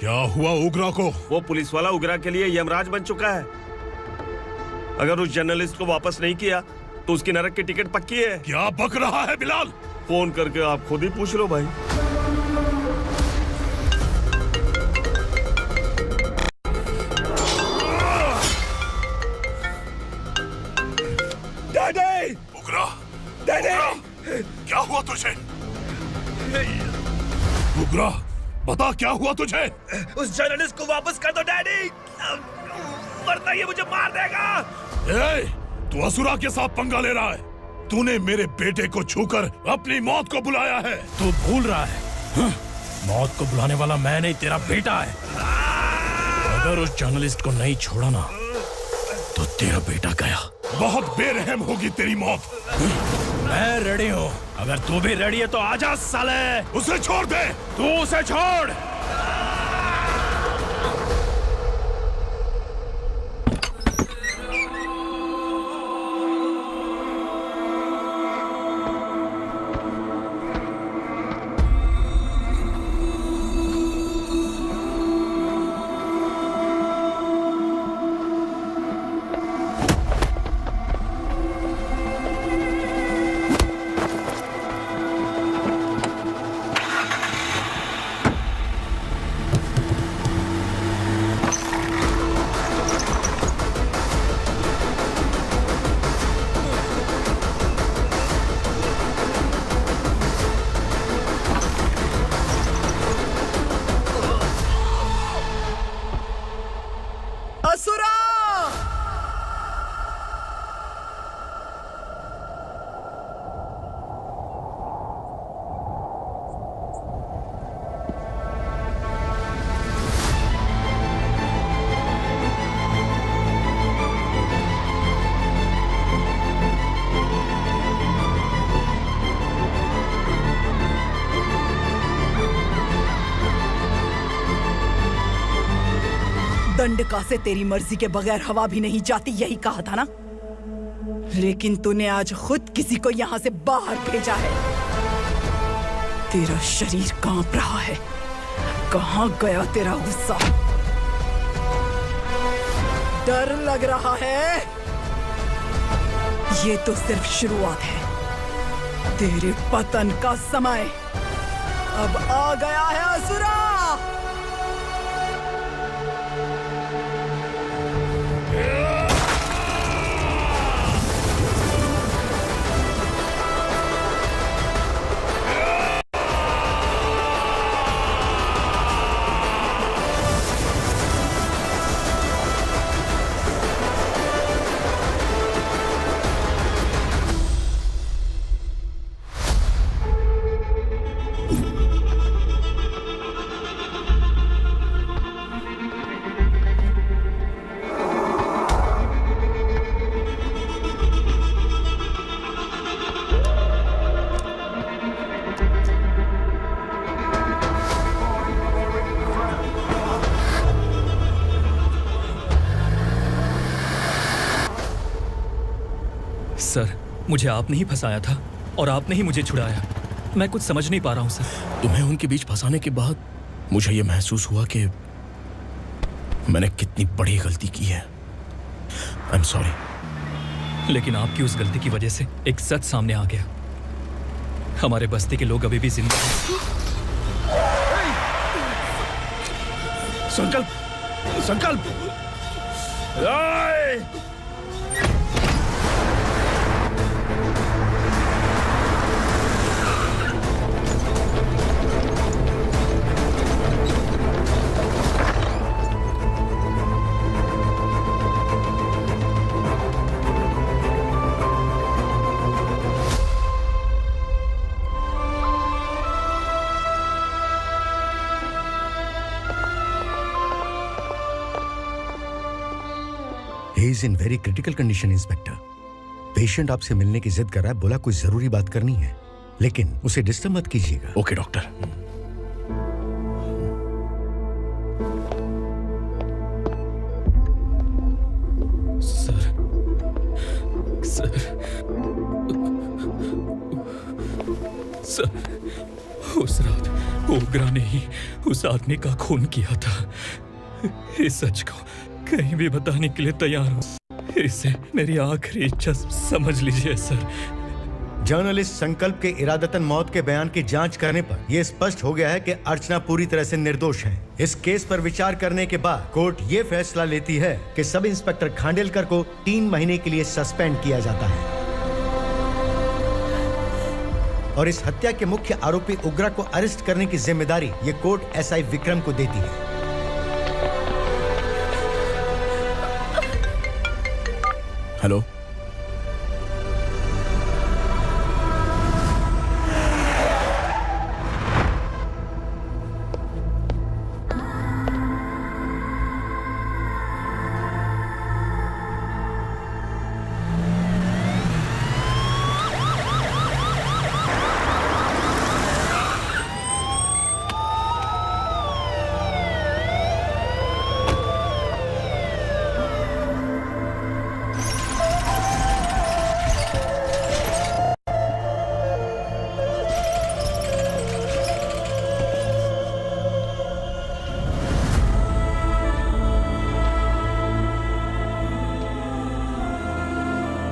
क्या हुआ उग्रा को? वो पुलिस वाला उग्रा के लिए यमराज बन चुका है। अगर उस जर्नलिस्ट को वापस नहीं किया तो उसकी नरक की टिकट पक्की है। क्या बक रहा है बिलाल? फोन करके आप खुद ही पूछ लो भाई। डैडी! उग्रा! डैडी! क्या हुआ तुझे? उग्रा, बता क्या हुआ तुझे? उस जर्नलिस्ट को वापस कर दो डैडी, वरना ये मुझे मार देगा। तू असुरा के साथ पंगा ले रहा है। तूने मेरे बेटे को छूकर अपनी मौत को बुलाया है। तू भूल रहा है, मौत को बुलाने वाला मैं नहीं, तेरा बेटा है। अगर उस जर्नलिस्ट को नहीं छोड़ा ना तो तेरा बेटा गया। बहुत बेरहम होगी तेरी मौत। मैं रेडी हूँ, अगर तू भी रेडी है तो आजा साले। उसे छोड़ दे। तू उसे छोड़। दंडका से तेरी मर्जी के बगैर हवा भी नहीं जाती, यही कहा था ना? लेकिन तूने आज खुद किसी को यहाँ से बाहर भेजा है। तेरा शरीर कांप रहा है। कहाँ गया तेरा गुस्सा? डर लग रहा है? ये तो सिर्फ शुरुआत है। तेरे पतन का समय अब आ गया है असुरा। सर, मुझे आपने ही फंसाया था और आपने ही मुझे छुड़ाया। मैं कुछ समझ नहीं पा रहा हूँ सर। तुम्हें उनके बीच फंसाने के बाद मुझे यह महसूस हुआ कि मैंने कितनी बड़ी गलती की है। I am sorry. लेकिन आपकी उस गलती की वजह से एक सच सामने आ गया। हमारे बस्ती के लोग अभी भी जिंदा हैं। संकल्प, संकल्प। He is in very critical condition, inspector. Patient आपसे मिलने की जिद कर रहा है, बोला कोई जरूरी बात करनी है, लेकिन उसे डिस्टर्ब मत कीजिएगा। Okay doctor. Sir, sir, sir, उस रात ओग्रा ने ही उस आदमी का खून किया था। इस सच को कहीं भी बताने के लिए तैयार हूँ। इसे मेरी आखिरी इच्छा समझ लीजिए सर। जर्नलिस्ट संकल्प के इरादतन मौत के बयान की जांच करने पर यह स्पष्ट हो गया है कि अर्चना पूरी तरह से निर्दोष है। इस केस पर विचार करने के बाद कोर्ट ये फैसला लेती है कि सब इंस्पेक्टर खांडेलकर को 3 महीने के लिए सस्पेंड किया जाता है और इस हत्या के मुख्य आरोपी उग्रा को अरेस्ट करने की जिम्मेदारी ये कोर्ट एसआई विक्रम को देती है। हेलो,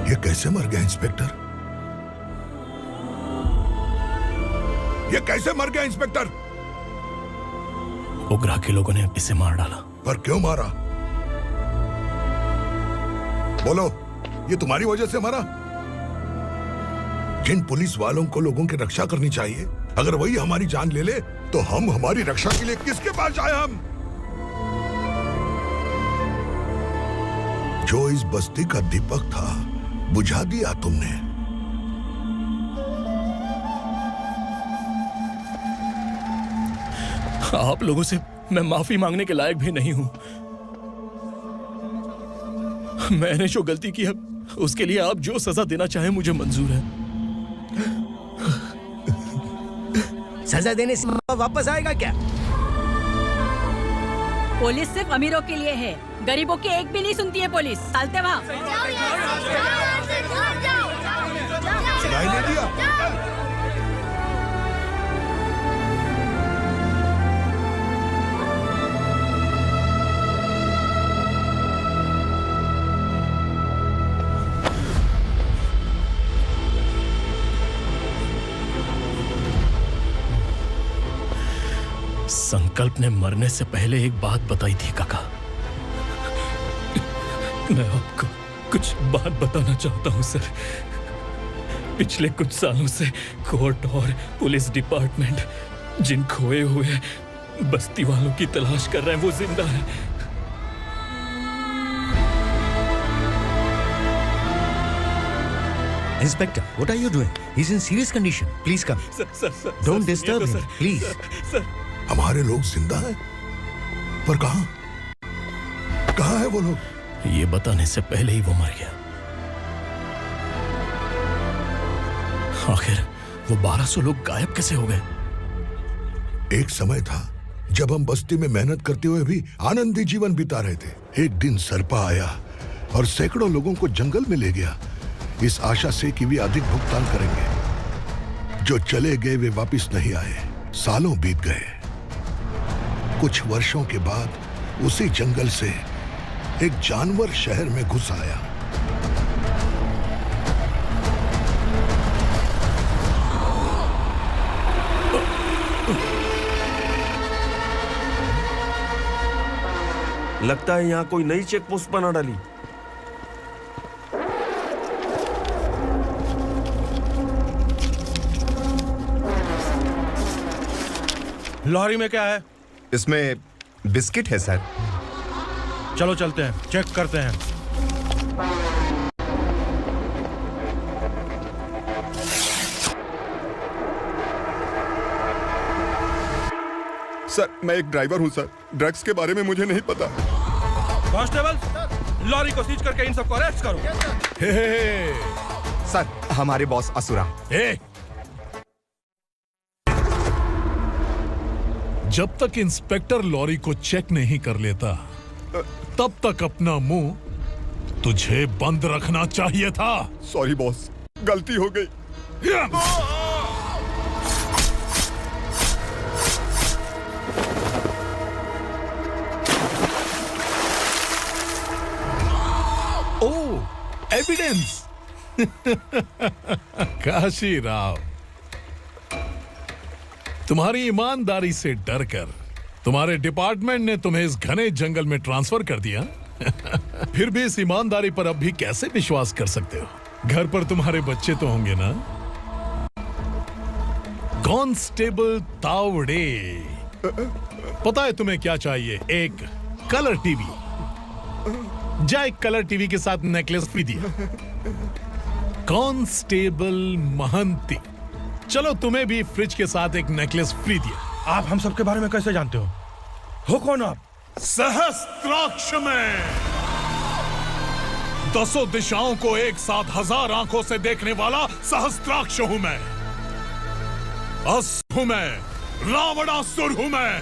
ये कैसे मर गया इंस्पेक्टर? ये कैसे मर गया इंस्पेक्टर? ओग्रा के लोगों ने इसे मार डाला। पर क्यों मारा? बोलो, ये तुम्हारी वजह से मरा? जिन पुलिस वालों को लोगों की रक्षा करनी चाहिए, अगर वही हमारी जान ले ले तो हम हमारी रक्षा के लिए किसके पास जाए? हम जो इस बस्ती का दीपक था बुझा दिया तुमने। आप लोगों से मैं माफी मांगने के लायक भी नहीं हूं। मैंने जो गलती की है उसके लिए आप जो सजा देना चाहे मुझे मंजूर है। सजा देने से वापस आएगा क्या? पुलिस सिर्फ अमीरों के लिए है, गरीबों की एक भी नहीं सुनती है पुलिस। चलते वहाँ। सुनाई नहीं दिया? संकल्प ने मरने से पहले एक बात बताई थी काका। मैं आपको कुछ बात बताना चाहता हूं सर। पिछले कुछ सालों से कोर्ट और पुलिस डिपार्टमेंट जिन खोए हुए बस्ती वालों की तलाश कर रहे हैं वो जिंदा है। Inspector, what are you doing? He's in serious condition. Please come. Sir, Don't disturb him, please. Sir, हमारे लोग जिंदा हैं? पर कहां? कहां है वो लोग? ये बताने से पहले ही वो मर गया। आखिर वो 1200 लोग गायब कैसे हो गए? एक समय था जब हम बस्ती में मेहनत करते हुए भी आनंदी जीवन बिता रहे थे। एक दिन सरपा आया और सैकड़ों लोगों को जंगल में ले गया, इस आशा से कि वे अधिक भुगतान करेंगे। जो चले गए वे वापस नहीं आए। सालों बीत गए। कुछ वर्षों के बाद उसी जंगल से एक जानवर शहर में घुस आया। लगता है यहाँ कोई नई चेक पोस्ट बना डाली। लॉरी में क्या है? इसमें बिस्किट है सर। चलो चलते हैं, चेक करते हैं। सर, मैं एक ड्राइवर हूं सर। ड्रग्स के बारे में मुझे नहीं पता। कांस्टेबल, लॉरी को सीज करके इन सबको अरेस्ट करो। सर, हमारे बॉस असुरा। जब तक इंस्पेक्टर लॉरी को चेक नहीं कर लेता तब तक अपना मुंह तुझे बंद रखना चाहिए था। सॉरी बॉस, गलती हो गई। एविडेंस। काशी राव, तुम्हारी ईमानदारी से डरकर तुम्हारे डिपार्टमेंट ने तुम्हें इस घने जंगल में ट्रांसफर कर दिया। फिर भी इस ईमानदारी पर अब भी कैसे विश्वास कर सकते हो? घर पर तुम्हारे बच्चे तो होंगे ना? कांस्टेबल तावड़े, पता है तुम्हें क्या चाहिए? एक कलर टीवी। जा एक कलर टीवी के साथ नेकलेस फ्री दिया। कांस्टेबल महंती, चलो तुम्हें भी फ्रिज के साथ एक नेकलेस फ्री दिया। आप हम सबके बारे में कैसे जानते हो कौन आप? सहस्त्राक्ष में 10 दिशाओं को एक साथ 1000 आंखों से देखने वाला सहस्त्राक्ष हूं मैं। असुर हूं मैं, रावणासुर हूं मैं।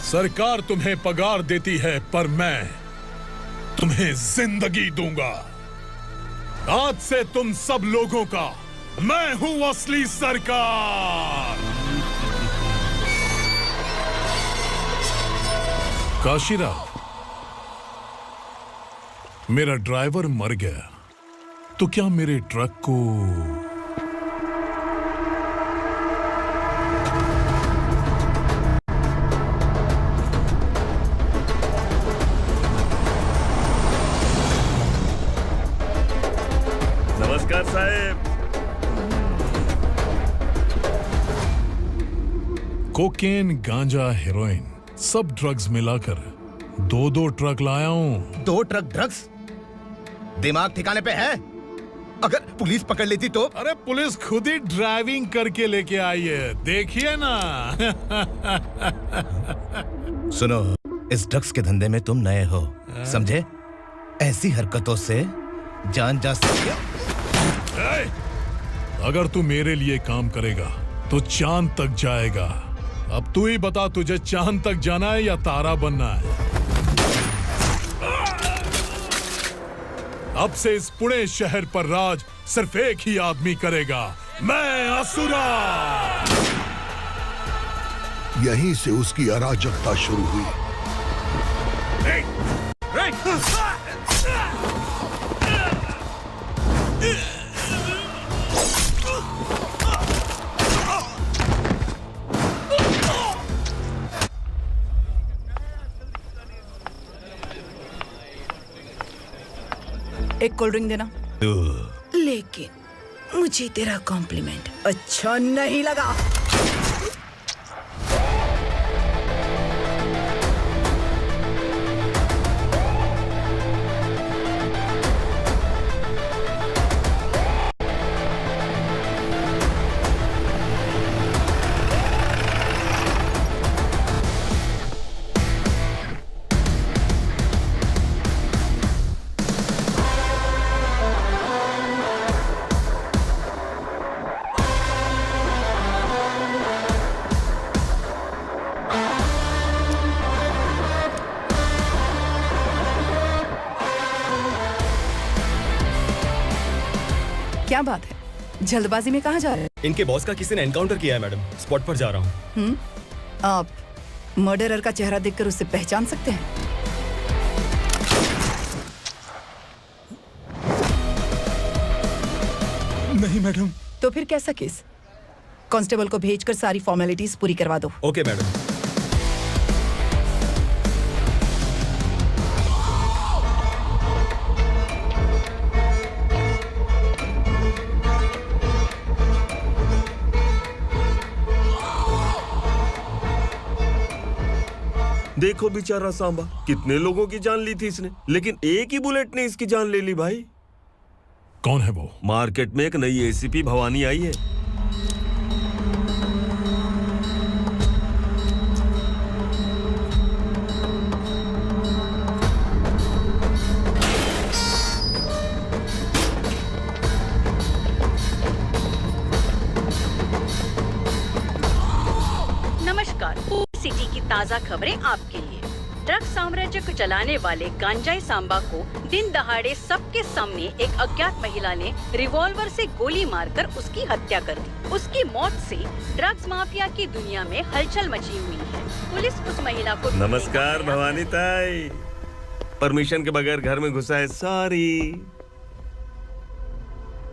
सरकार तुम्हें पगार देती है, पर मैं तुम्हें जिंदगी दूंगा। आज से तुम सब लोगों का मैं हूं असली सरकार। काशीराव, मेरा ड्राइवर मर गया तो क्या मेरे ट्रक को नमस्कार साहब। कोकेन, गांजा, हेरोइन, सब ड्रग्स मिलाकर 2 ट्रक लाया हूं। 2 ट्रक ड्रग्स? दिमाग ठिकाने पे है? अगर पुलिस पकड़ लेती तो? अरे पुलिस खुद ही ड्राइविंग करके लेके आई है, देखिए ना। सुनो, इस ड्रग्स के धंधे में तुम नए हो, समझे? ऐसी हरकतों से जान जा सकती है। अगर तू मेरे लिए काम करेगा तो चांद तक जाएगा। अब तू ही बता, तुझे चांद तक जाना है या तारा बनना है? अब से इस पुणे शहर पर राज सिर्फ एक ही आदमी करेगा, मैं असुरा। यहीं से उसकी अराजकता शुरू हुई। एक कोल्ड ड्रिंक देना। लेकिन मुझे तेरा कॉम्प्लीमेंट अच्छा नहीं लगा। क्या बात है, जल्दबाजी में कहाँ जा रहे हैं? इनके बॉस का किसी ने एनकाउंटर किया है मैडम, स्पॉट पर जा रहा हूँ। आप मर्डरर का चेहरा देखकर उसे पहचान सकते हैं? नहीं मैडम। तो फिर कैसा केस? कांस्टेबल को भेजकर सारी फॉर्मेलिटीज पूरी करवा दो। Okay madam. देखो बेचारा सांबा, कितने लोगों की जान ली थी इसने, लेकिन एक ही बुलेट ने इसकी जान ले ली भाई। कौन है वो? मार्केट में एक नई एसीपी भवानी आई है। नमस्कार, सिटी की ताज़ा खबरें आपके लिए। ड्रग साम्राज्य को चलाने वाले गांजाई सांबा को दिन दहाड़े सबके सामने एक अज्ञात महिला ने रिवॉल्वर से गोली मारकर उसकी हत्या कर दी। उसकी मौत से ड्रग्स माफिया की दुनिया में हलचल मची हुई है। पुलिस उस महिला को नमस्कार भवानी ताई, परमिशन के बगैर घर में घुसा है, सॉरी।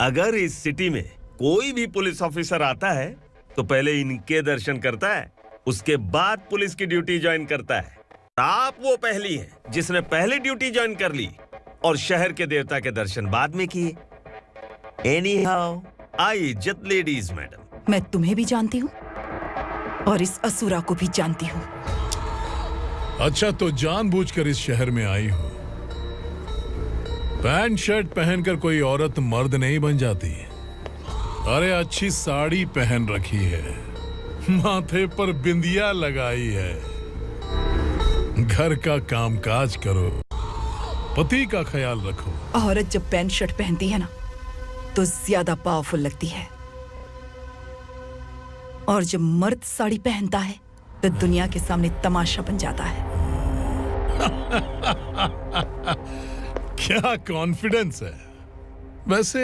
अगर इस सिटी में कोई भी पुलिस ऑफिसर आता है तो पहले इनके दर्शन करता है, उसके बाद पुलिस की ड्यूटी ज्वाइन करता है। आप वो पहली हैं जिसने पहले ड्यूटी ज्वाइन कर ली और शहर के देवता के दर्शन बाद में किए। एनीहाउ, आई इज्जत लेडीज मैडम। मैं तुम्हें भी जानती हूँ और इस असुरा को भी जानती हूँ। अच्छा, तो जानबूझकर इस शहर में आई हो। पैंट शर्ट पहनकर कोई औरत मर्द नहीं बन जाती। अरे अच्छी साड़ी पहन रखी है, माथे पर बिंदिया लगाई है, घर का कामकाज करो, पति का ख्याल रखो। औरत जब पैंट शर्ट पहनती है ना तो ज्यादा पावरफुल लगती है, और जब मर्द साड़ी पहनता है तो दुनिया के सामने तमाशा बन जाता है। क्या कॉन्फिडेंस है। वैसे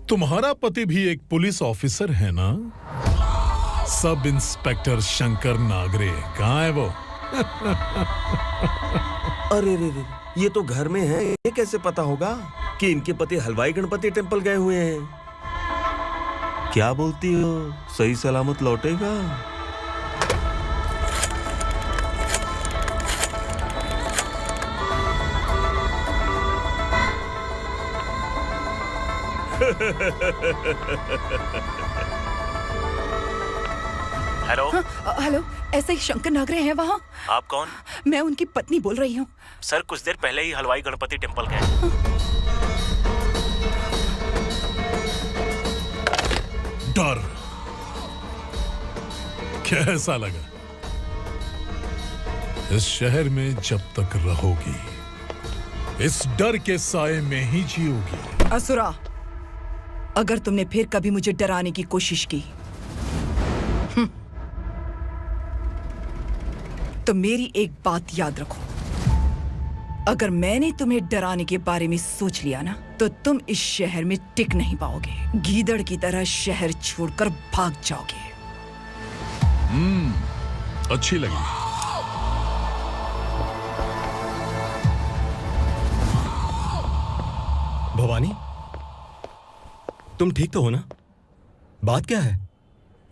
तुम्हारा पति भी एक पुलिस ऑफिसर है ना? सब इंस्पेक्टर शंकर नागरे कहाँ है वो? अरे रे रे, ये तो घर में है। ये कैसे पता होगा कि इनके पति हलवाई गणपति टेम्पल गए हुए हैं? क्या बोलती हो, सही सलामत लौटेगा? हेलो। हेलो, ऐसे ही शंकर नागरे हैं वहाँ? आप कौन? मैं उनकी पत्नी बोल रही हूँ। सर कुछ देर पहले ही हलवाई गणपति टेम्पल गए। डर कैसा लगा? इस शहर में जब तक रहोगी इस डर के साए में ही जियोगी। असुरा, अगर तुमने फिर कभी मुझे डराने की कोशिश की तो मेरी एक बात याद रखो, अगर मैंने तुम्हें डराने के बारे में सोच लिया ना तो तुम इस शहर में टिक नहीं पाओगे। गीदड़ की तरह शहर छोड़कर भाग जाओगे। अच्छी लगी। भवानी, तुम ठीक तो हो ना? बात क्या है?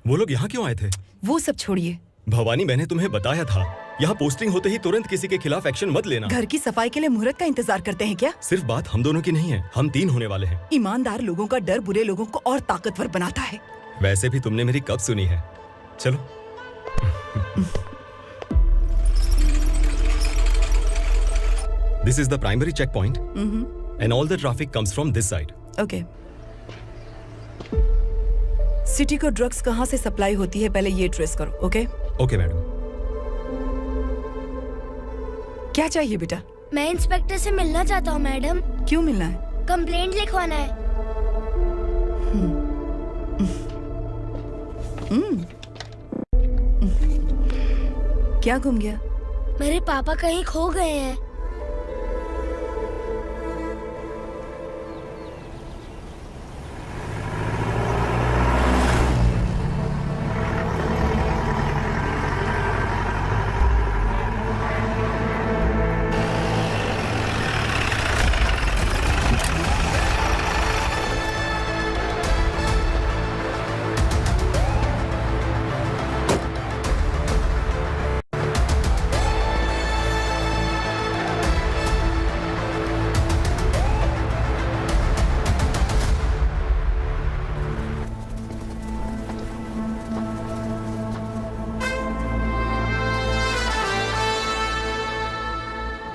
वो लोग यहाँ क्यों आए थे? वो सब छोड़िए। भवानी, मैंने तुम्हें बताया था यहाँ पोस्टिंग होते ही तुरंत किसी के खिलाफ एक्शन मत लेना। घर की सफाई के लिए मुहूर्त का इंतजार करते हैं क्या? सिर्फ बात हम दोनों की नहीं है, हम 3 होने वाले हैं। ईमानदार लोगों का डर बुरे लोगों को और ताकतवर बनाता है। वैसे भी तुमने मेरी कब सुनी है। चलो। This is the primary checkpoint, and all the traffic comes from this side. Okay. City को ड्रग्स कहाँ से सप्लाई होती है पहले ये ट्रेस करो। ओके? Okay madam. क्या चाहिए बेटा? मैं इंस्पेक्टर से मिलना चाहता हूँ मैडम। क्यों मिलना है? कंप्लेंट लिखवाना है। क्या गुम गया? मेरे पापा कहीं खो गए हैं।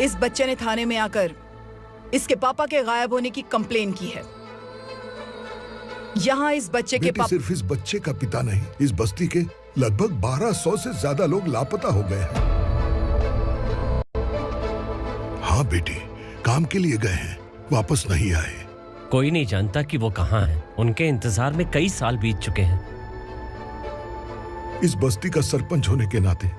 इस बच्चे ने थाने में आकर इसके पापा के गायब होने की कंप्लेन की है। यहाँ इस बच्चे के पापा सिर्फ इस बच्चे का पिता नहीं, इस बस्ती के लगभग 1200 से ज्यादा लोग लापता हो गए हैं। हाँ बेटी, काम के लिए गए हैं, वापस नहीं आए। कोई नहीं जानता कि वो कहाँ हैं। उनके इंतजार में कई साल बीत चुके हैं। इस बस्ती का सरपंच होने के नाते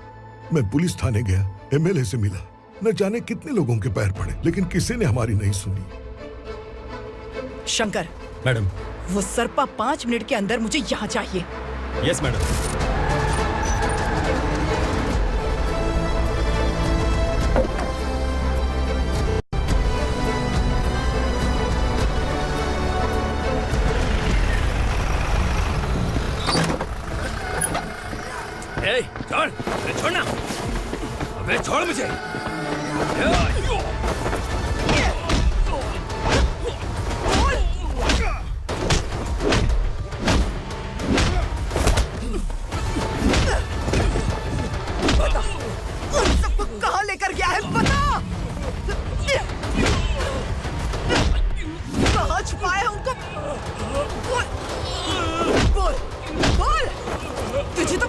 मैं पुलिस थाने गया, एमएलए से मिला, न जाने कितने लोगों के पैर पड़े, लेकिन किसी ने हमारी नहीं सुनी। शंकर। मैडम। वो सरपा 5 मिनट के अंदर मुझे यहाँ चाहिए। Yes madam. छोड़, छोड़ना। अबे छोड़ मुझे। कहाँ लेकर गया है बता। कहाँ छुपाया है उनको? बोल बोल तुझे तो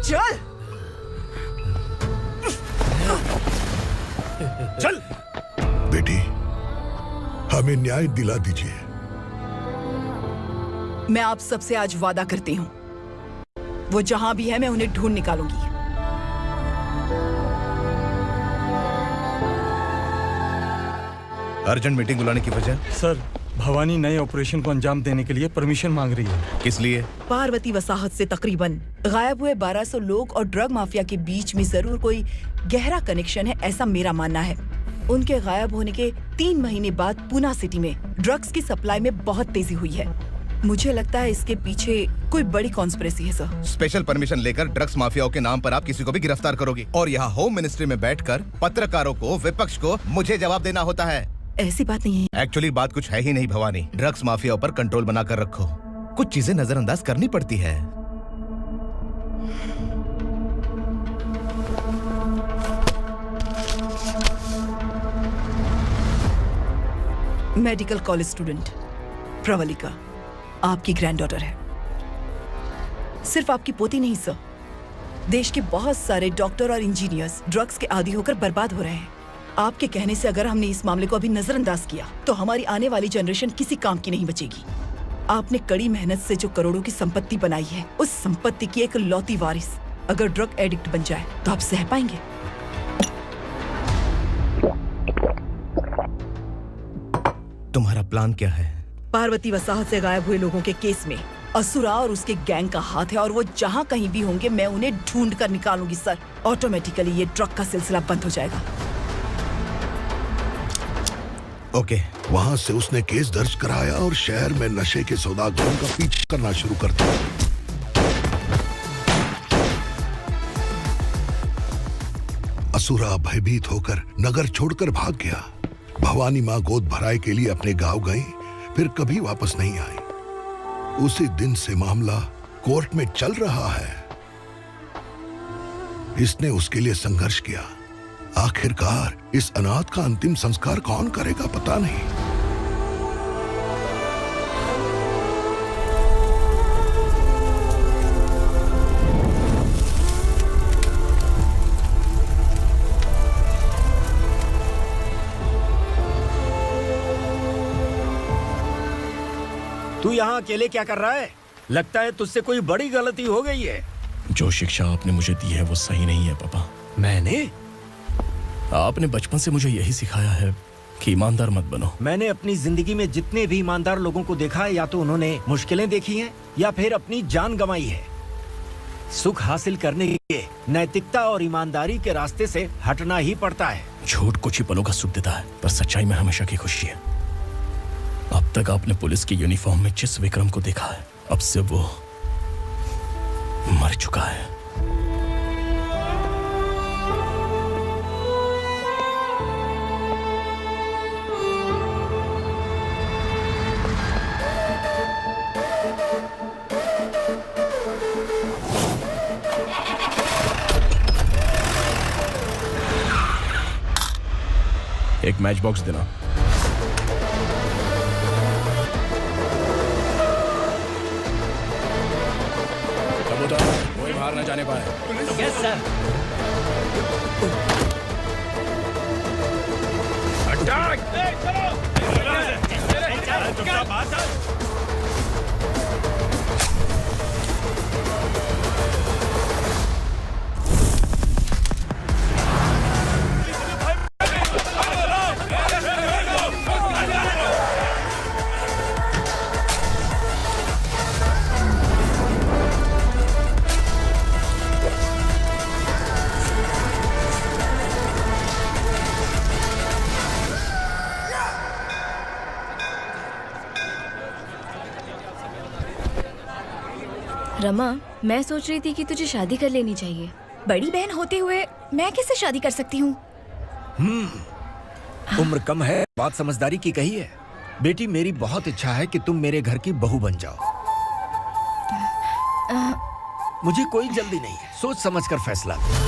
चल चल बेटी, हमें न्याय दिला दीजिए। मैं आप सबसे आज वादा करती हूँ, वो जहां भी है मैं उन्हें ढूंढ निकालूंगी। अर्जेंट मीटिंग बुलाने की वजह? सर, भवानी नए ऑपरेशन को अंजाम देने के लिए परमिशन मांग रही है। किस लिए? पार्वती वसाहत से तकरीबन गायब हुए 1200 लोग और ड्रग माफिया के बीच में जरूर कोई गहरा कनेक्शन है, ऐसा मेरा मानना है। उनके गायब होने के 3 महीने बाद पूना सिटी में ड्रग्स की सप्लाई में बहुत तेजी हुई है। मुझे लगता है इसके पीछे कोई बड़ी कॉन्स्पिरेसी है सर। स्पेशल परमिशन लेकर ड्रग्स माफियाओं के नाम पर आप किसी को भी गिरफ्तार करोगे और यहाँ होम मिनिस्ट्री में बैठकर पत्रकारों को, विपक्ष को मुझे जवाब देना होता है। ऐसी बात नहीं है। एक्चुअली बात कुछ है ही नहीं भवानी। ड्रग्स माफियाओं पर कंट्रोल बनाकर रखो, कुछ चीजें नजरअंदाज करनी पड़ती है। मेडिकल कॉलेज स्टूडेंट प्रवलिका आपकी ग्रैंडडॉटर है। सिर्फ आपकी पोती नहीं सर, देश के बहुत सारे डॉक्टर और इंजीनियर्स ड्रग्स के आदी होकर बर्बाद हो रहे हैं। आपके कहने से अगर हमने इस मामले को अभी नजरअंदाज किया तो हमारी आने वाली जनरेशन किसी काम की नहीं बचेगी। आपने कड़ी मेहनत से जो करोड़ों की संपत्ति बनाई है, उस संपत्ति की एक लौती वारिस अगर ड्रग एडिक्ट बन जाए तो आप सह पाएंगे? तुम्हारा प्लान क्या है? पार्वती वसाहत से गायब हुए लोगों के केस में असुरा और उसके गैंग का हाथ है और वो जहाँ कहीं भी होंगे मैं उन्हें ढूंढ कर निकालूंगी सर। ऑटोमेटिकली ये ड्रग का सिलसिला बंद हो जाएगा। ओके। वहाँ से उसने केस दर्ज कराया और शहर में नशे के सौदागरों का पीछा करना शुरू कर दिया। असुरा भयभीत होकर नगर छोड़कर भाग गया। भवानी माँ गोद भराई के लिए अपने गांव गई, फिर कभी वापस नहीं आई। उसी दिन से मामला कोर्ट में चल रहा है। इसने उसके लिए संघर्ष किया। आखिरकार इस अनाथ का अंतिम संस्कार कौन करेगा पता नहीं। तू यहाँ अकेले क्या कर रहा है? लगता है तुझसे कोई बड़ी गलती हो गई है। जो शिक्षा आपने मुझे दी है वो सही नहीं है पापा। मैंने? आपने बचपन से मुझे यही सिखाया है कि ईमानदार मत बनो। मैंने अपनी जिंदगी में जितने भी ईमानदार लोगों को देखा है, या तो उन्होंने मुश्किलें देखी हैं या फिर अपनी जान गंवाई है। सुख हासिल करने के लिए नैतिकता और ईमानदारी के रास्ते से हटना ही पड़ता है। झूठ कुछ ही पलों का सुख देता है, पर सच्चाई में हमेशा की खुशी है। अब तक आपने पुलिस की यूनिफॉर्म में जिस विक्रम को देखा है, अब से वो मर चुका है। एक मैच बॉक्स देना। कबूतर कोई बाहर न जाने पाए। Yes sir. अटैक! चलो! रमा, मैं सोच रही थी कि तुझे शादी कर लेनी चाहिए। बड़ी बहन होते हुए मैं कैसे शादी कर सकती हूँ? उम्र कम है, बात समझदारी की कही है। बेटी, मेरी बहुत इच्छा है कि तुम मेरे घर की बहू बन जाओ। मुझे कोई जल्दी नहीं है, सोच समझ कर फैसला लो।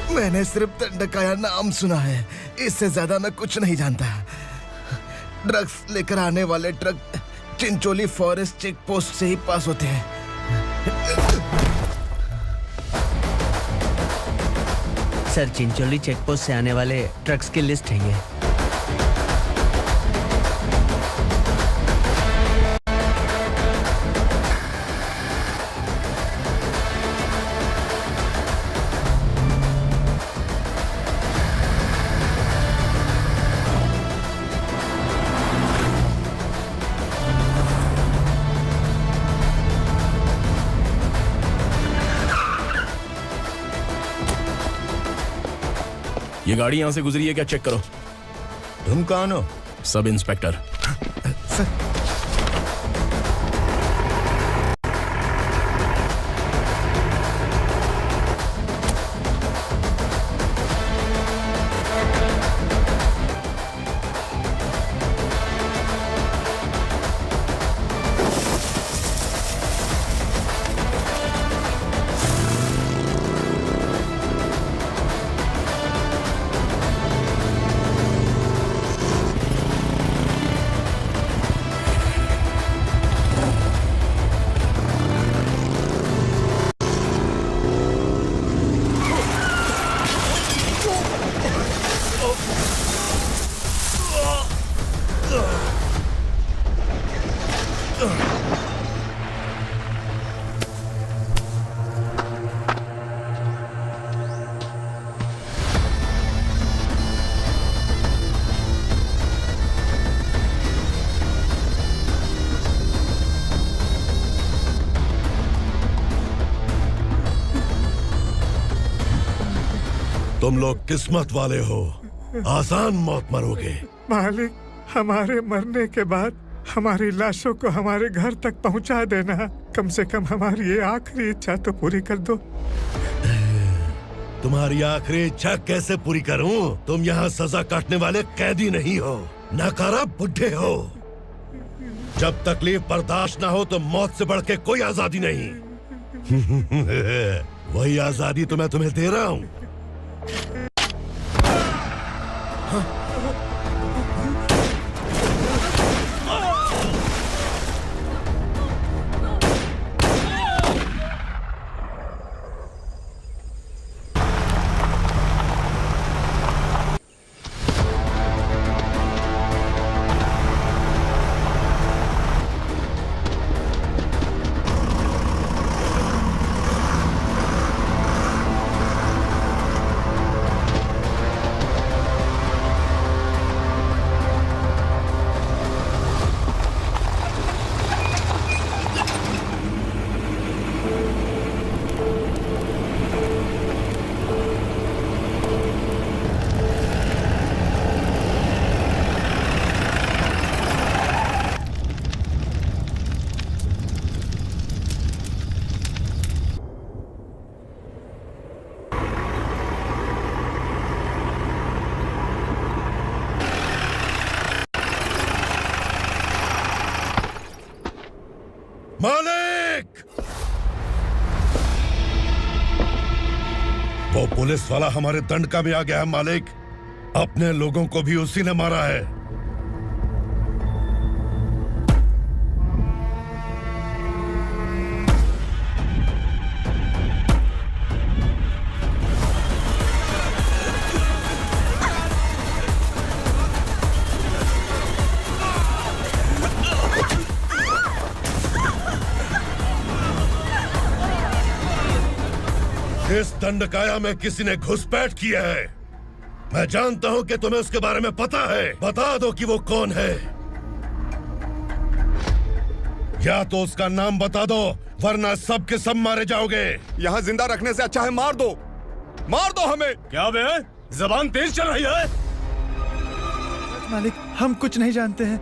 मैंने सिर्फ दंडकाया नाम सुना है, इससे ज्यादा मैं कुछ नहीं जानता। ड्रग्स लेकर आने वाले truck Chincholi forest check post से ही पास होते हैं। सर, चिंचोली चेक पोस्ट से आने वाले ट्रक्स की लिस्ट है ये। ये गाड़ी यहाँ से गुजरी है क्या? चेक करो। तुम कौन हो? Sub inspector. तुम लोग किस्मत वाले हो, आसान मौत मरोगे। मालिक, हमारे मरने के बाद हमारी लाशों को हमारे घर तक पहुंचा देना। कम से कम हमारी ये आखिरी इच्छा तो पूरी कर दो। तुम्हारी आखिरी इच्छा कैसे पूरी करूं? तुम यहाँ सजा काटने वाले कैदी नहीं हो, नकारा बुड्ढे हो। जब तकलीफ बर्दाश्त ना हो तो मौत से बढ़ के कोई आजादी नहीं। वही आजादी तो मैं तुम्हें दे रहा हूँ। मालिक! वो पुलिस वाला हमारे दंड का भी आ गया है मालिक। अपने लोगों को भी उसी ने मारा है। इस दंडकाया में किसी ने घुसपैठ किया है। मैं जानता हूं कि तुम्हें उसके बारे में पता है। बता दो कि वो कौन है, या तो उसका नाम बता दो, वरना सब के सब मारे जाओगे। यहाँ जिंदा रखने से अच्छा है मार दो हमें। क्या बे, जबान तेज चल रही है? मालिक, हम कुछ नहीं जानते हैं।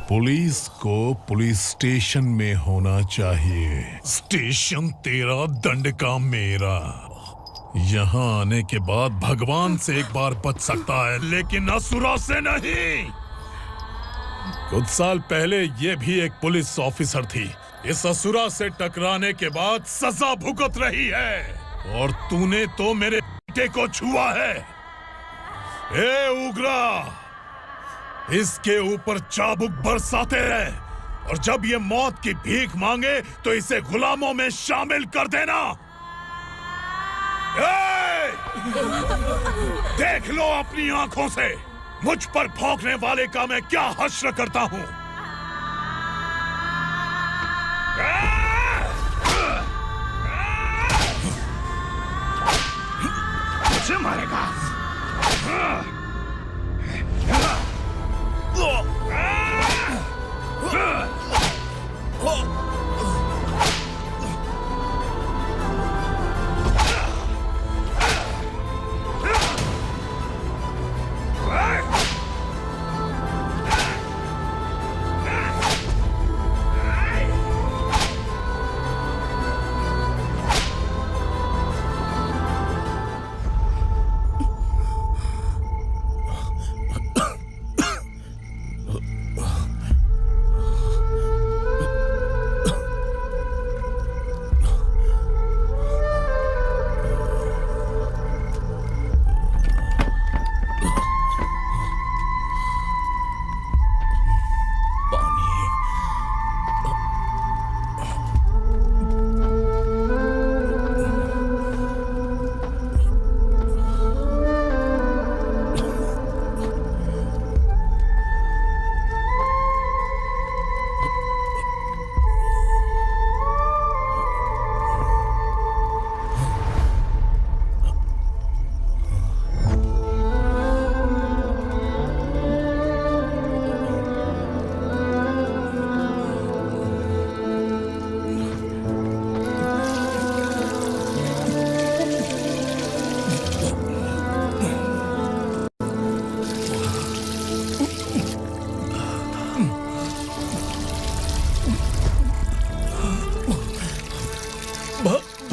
पुलिस को पुलिस स्टेशन में होना चाहिए। स्टेशन तेरा, दंड का मेरा। यहाँ आने के बाद भगवान से एक बार बच सकता है, लेकिन असुरा से नहीं। कुछ साल पहले ये भी एक पुलिस ऑफिसर थी। इस असुरा से टकराने के बाद सजा भुगत रही है, और तूने तो मेरे बेटे को छुआ है। ए उग्रा, इसके ऊपर चाबुक बरसाते रहे, और जब ये मौत की भीख मांगे तो इसे गुलामों में शामिल कर देना। देख लो अपनी आंखों से मुझ पर भौंकने वाले का मैं क्या हश्र करता हूं। मुझे मारेगा।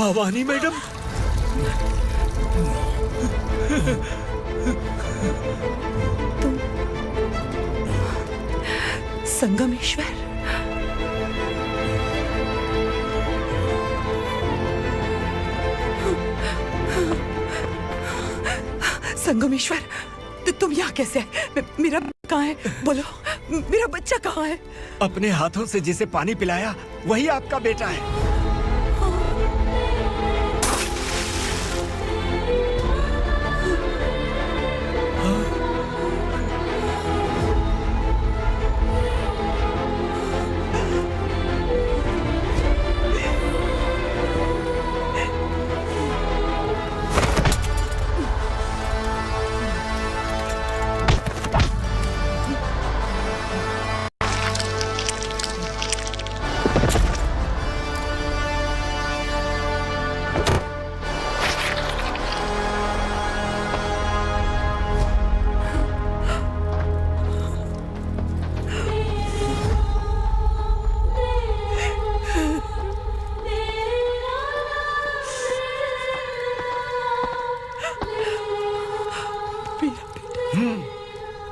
भवानी मैडम, संगमेश्वर, संगमेश्वर, तुम यहाँ कैसे आए? मेरा कहाँ है? बोलो, मेरा बच्चा कहाँ है? अपने हाथों से जिसे पानी पिलाया वही आपका बेटा है।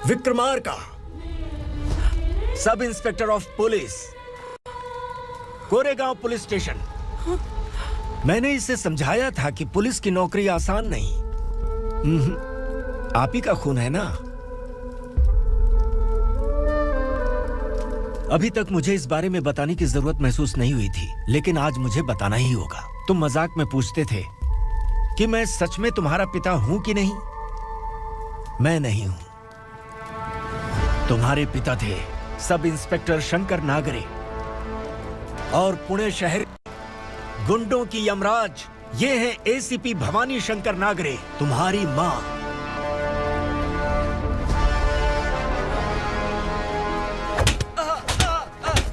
Vikramarka, sub inspector of police, Koregaon police station. मैंने इसे समझाया था कि पुलिस की नौकरी आसान नहीं। आप ही का खून है ना। अभी तक मुझे इस बारे में बताने की जरूरत महसूस नहीं हुई थी, लेकिन आज मुझे बताना ही होगा। तुम मजाक में पूछते थे कि मैं सच में तुम्हारा पिता हूं कि नहीं। मैं नहीं हूं। तुम्हारे पिता थे सब इंस्पेक्टर शंकर नागरे, और पुणे शहर गुंडों की यमराज ये है एसीपी भवानी शंकर नागरे, तुम्हारी मां।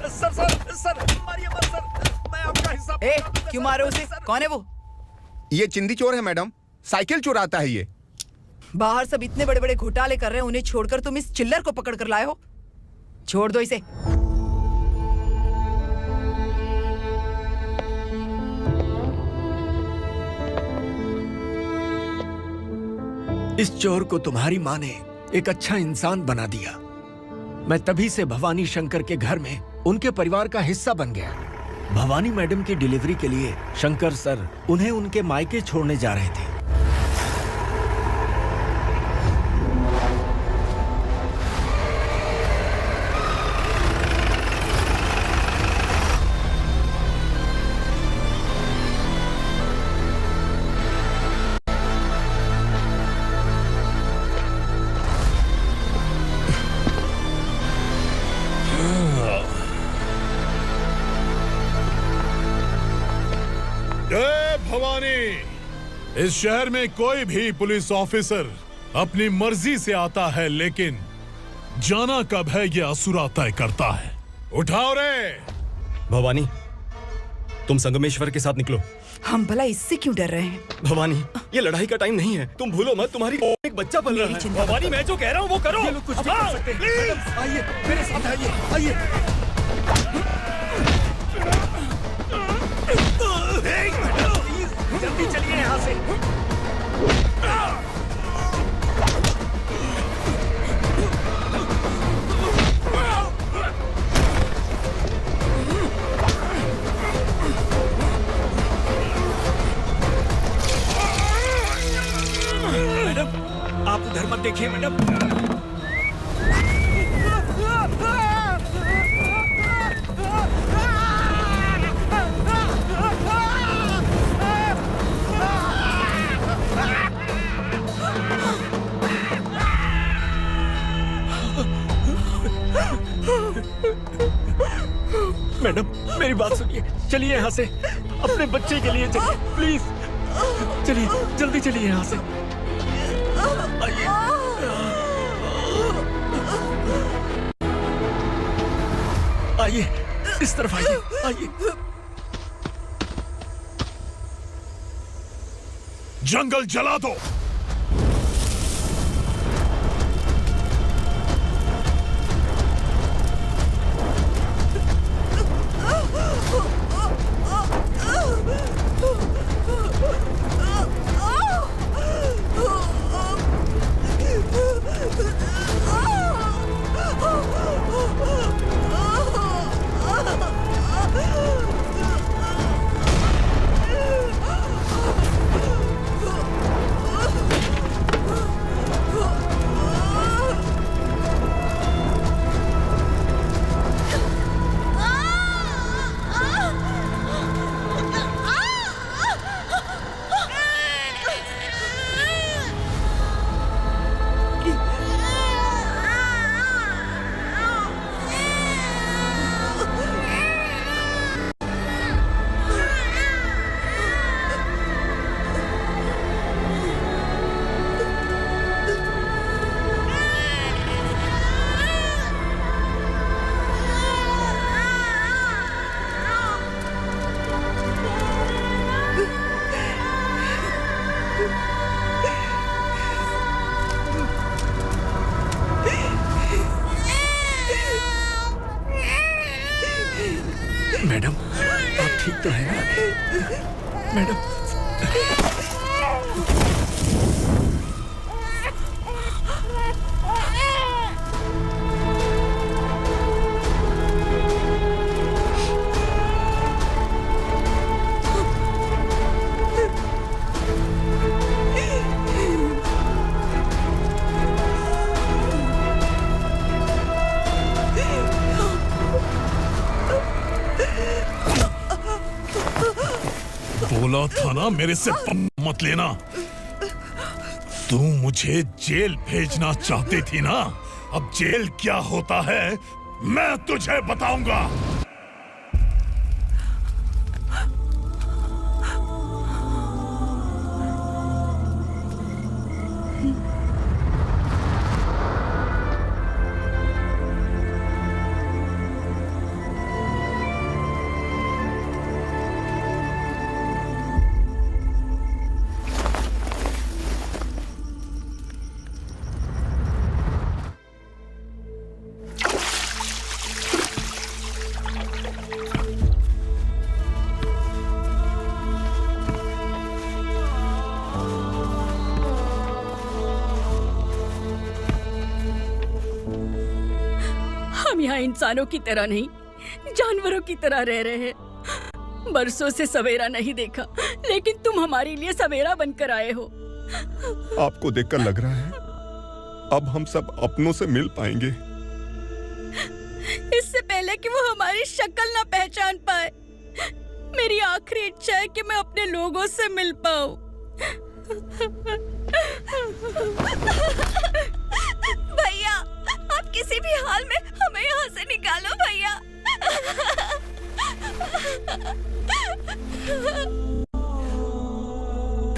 सर, मारिए मत सर, मैं आपका हिस्सा। क्यों मारे उसे? कौन है वो? ये चिंदी चोर है मैडम, साइकिल चुराता है ये। बाहर सब इतने बड़े बड़े घोटाले कर रहे हैं, उन्हें छोड़कर तुम इस चिल्लर को पकड़ कर लाए हो। छोड़ दो इसे। इस चोर को तुम्हारी मां ने एक अच्छा इंसान बना दिया। मैं तभी से भवानी शंकर के घर में उनके परिवार का हिस्सा बन गया। भवानी मैडम की डिलीवरी के लिए शंकर सर उन्हें उनके मायके छोड़ने जा रहे थे। जय भवानी। इस शहर में कोई भी पुलिस ऑफिसर अपनी मर्जी से आता है, लेकिन जाना कब है ये असुरा तय करता है। उठाओ रे। भवानी, तुम संगमेश्वर के साथ निकलो। हम भला इससे क्यों डर रहे हैं? भवानी, ये लड़ाई का टाइम नहीं है। तुम भूलो मत, तुम्हारी एक बच्चा पल रहा है। भवानी, मैं जो कह रहा हूँ वो करो। ये लोग कुछ भी कर सकते हैं। मैडम, आइए मेरे साथ आइए, आइए। जल्दी चलिए यहाँ से। मैडम, आप उधर मत देखिए मैडम। मैडम, मेरी बात सुनिए, चलिए यहाँ से। अपने बच्चे के लिए चलिए, प्लीज चलिए, जल्दी चलिए यहाँ से। आइए, इस तरफ आइए, आइए। जंगल जला दो। तो है ना मैडम? बोला था ना मेरे से मत लेना। तू मुझे जेल भेजना चाहती थी ना, अब जेल क्या होता है मैं तुझे बताऊंगा। हम यहाँ इंसानों की तरह नहीं, जानवरों की तरह रह रहे हैं। बरसों से सवेरा नहीं देखा, लेकिन तुम हमारे लिए सवेरा बनकर आए हो। आपको देखकर लग रहा है अब हम सब अपनों से मिल पाएंगे। इससे पहले कि वो हमारी शक्ल ना पहचान पाए, मेरी आखिरी इच्छा है कि मैं अपने लोगों से मिल पाऊं। भैया, आप किसी भी हाल में हमें यहाँ से निकालो भैया।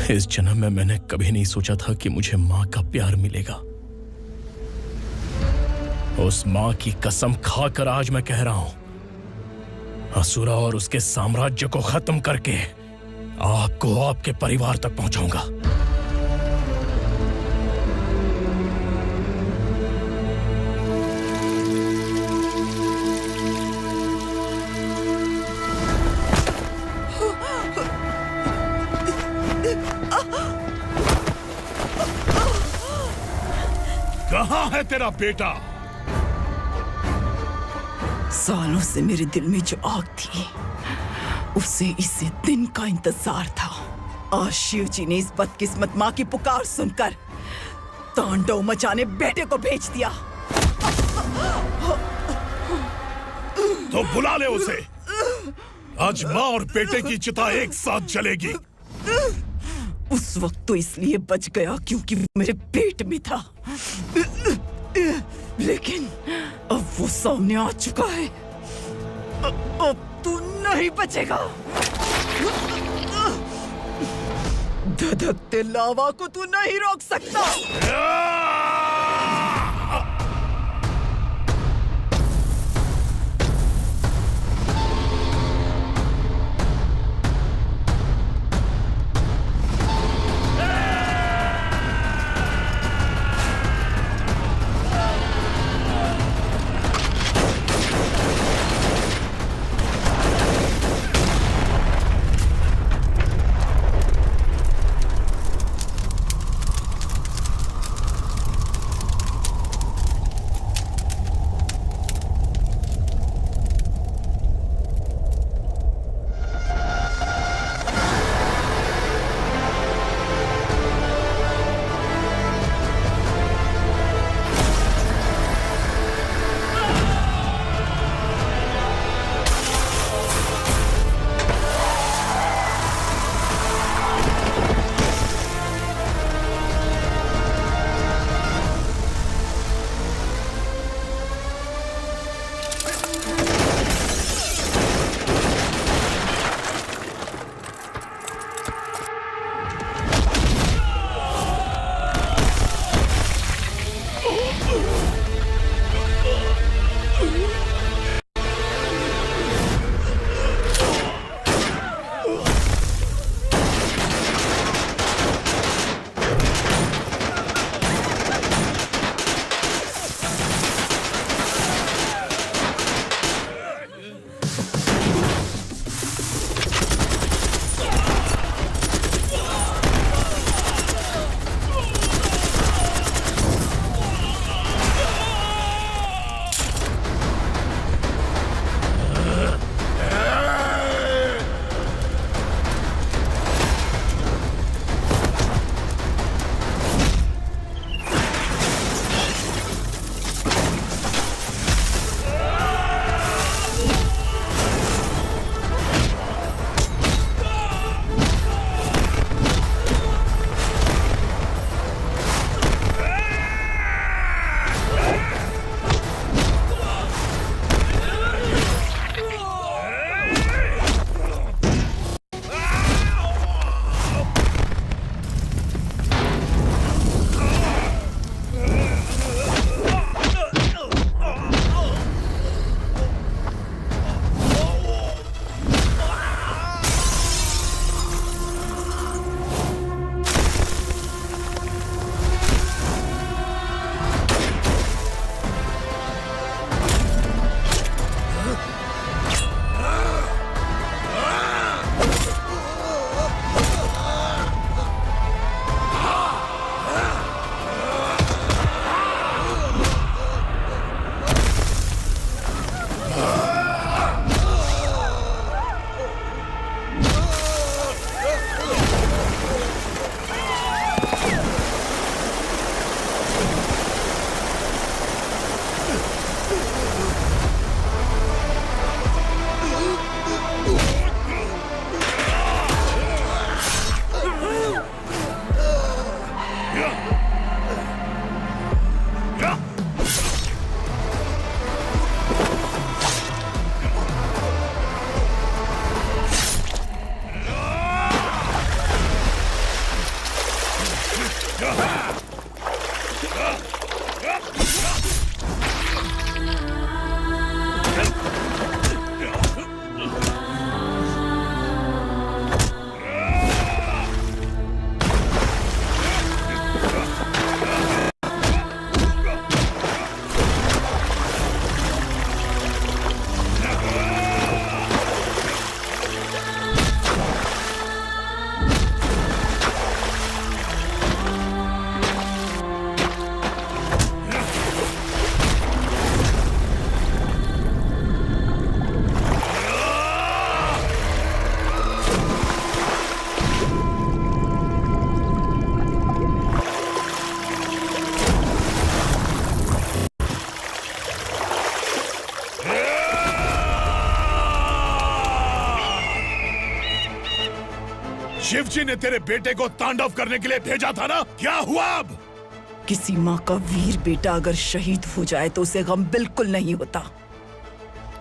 इस जन्म में मैंने कभी नहीं सोचा था कि मुझे माँ का प्यार मिलेगा। उस माँ की कसम खाकर आज मैं कह रहा हूं, असुरा और उसके साम्राज्य को खत्म करके आपको आपके परिवार तक पहुंचाऊंगा। कहाँ है तेरा बेटा? सालों से मेरे दिल में जो आग थी, उसे इस दिन का इंतजार था। आज शिव जी ने इस बदकिस्मत माँ की पुकार सुनकर तांडव मचाने बेटे को भेज दिया। तो बुला ले उसे। आज माँ और बेटे की चिता एक साथ जलेगी। उस वक्त तो इसलिए बच गया क्योंकि वो मेरे पेट में था, लेकिन अब वो सामने आ चुका है। अब तू नहीं बचेगा। धधकते लावा को तू नहीं रोक सकता। शिवजी ने तेरे बेटे को तांडव करने के लिए भेजा था ना, क्या हुआ अब? किसी माँ का वीर बेटा अगर शहीद हो जाए तो उसे गम बिल्कुल नहीं होता।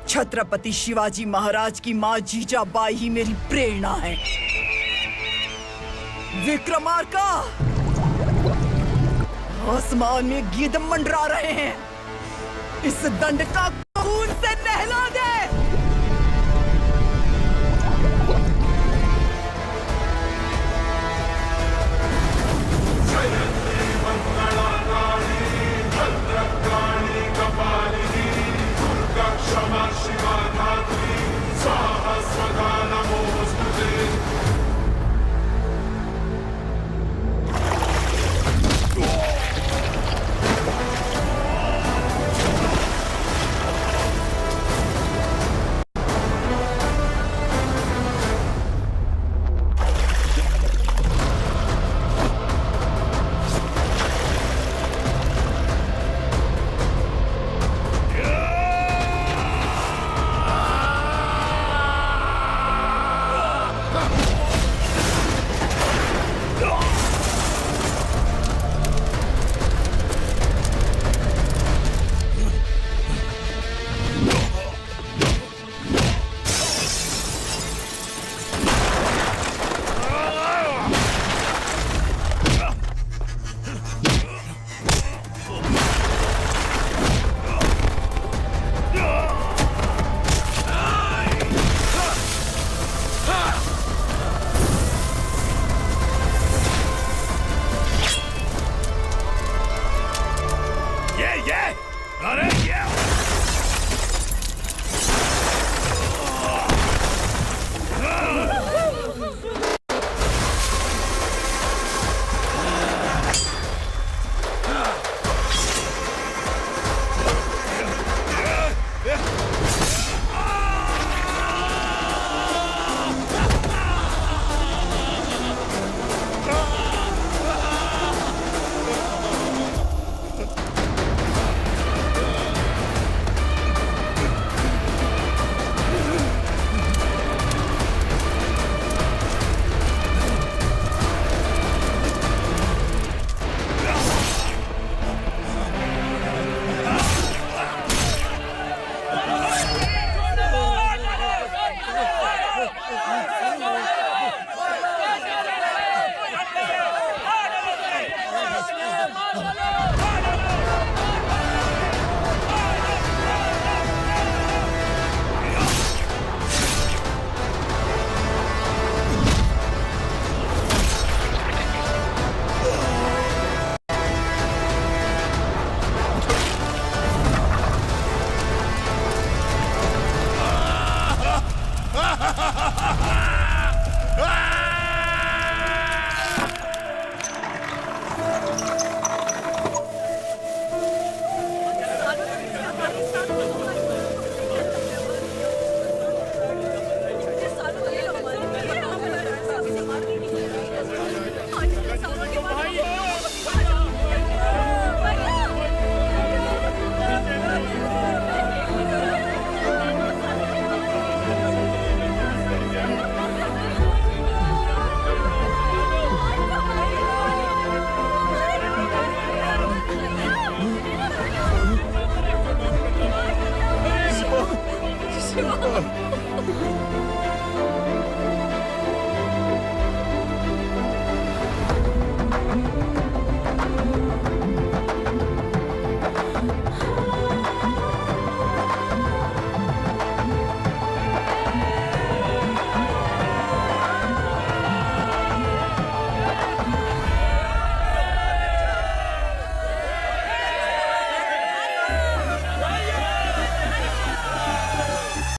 छत्रपति शिवाजी महाराज की माँ जीजाबाई ही मेरी प्रेरणा है। विक्रमार्का, आसमान में गीत मंडरा रहे हैं, इस दंड का खून से नहला दे।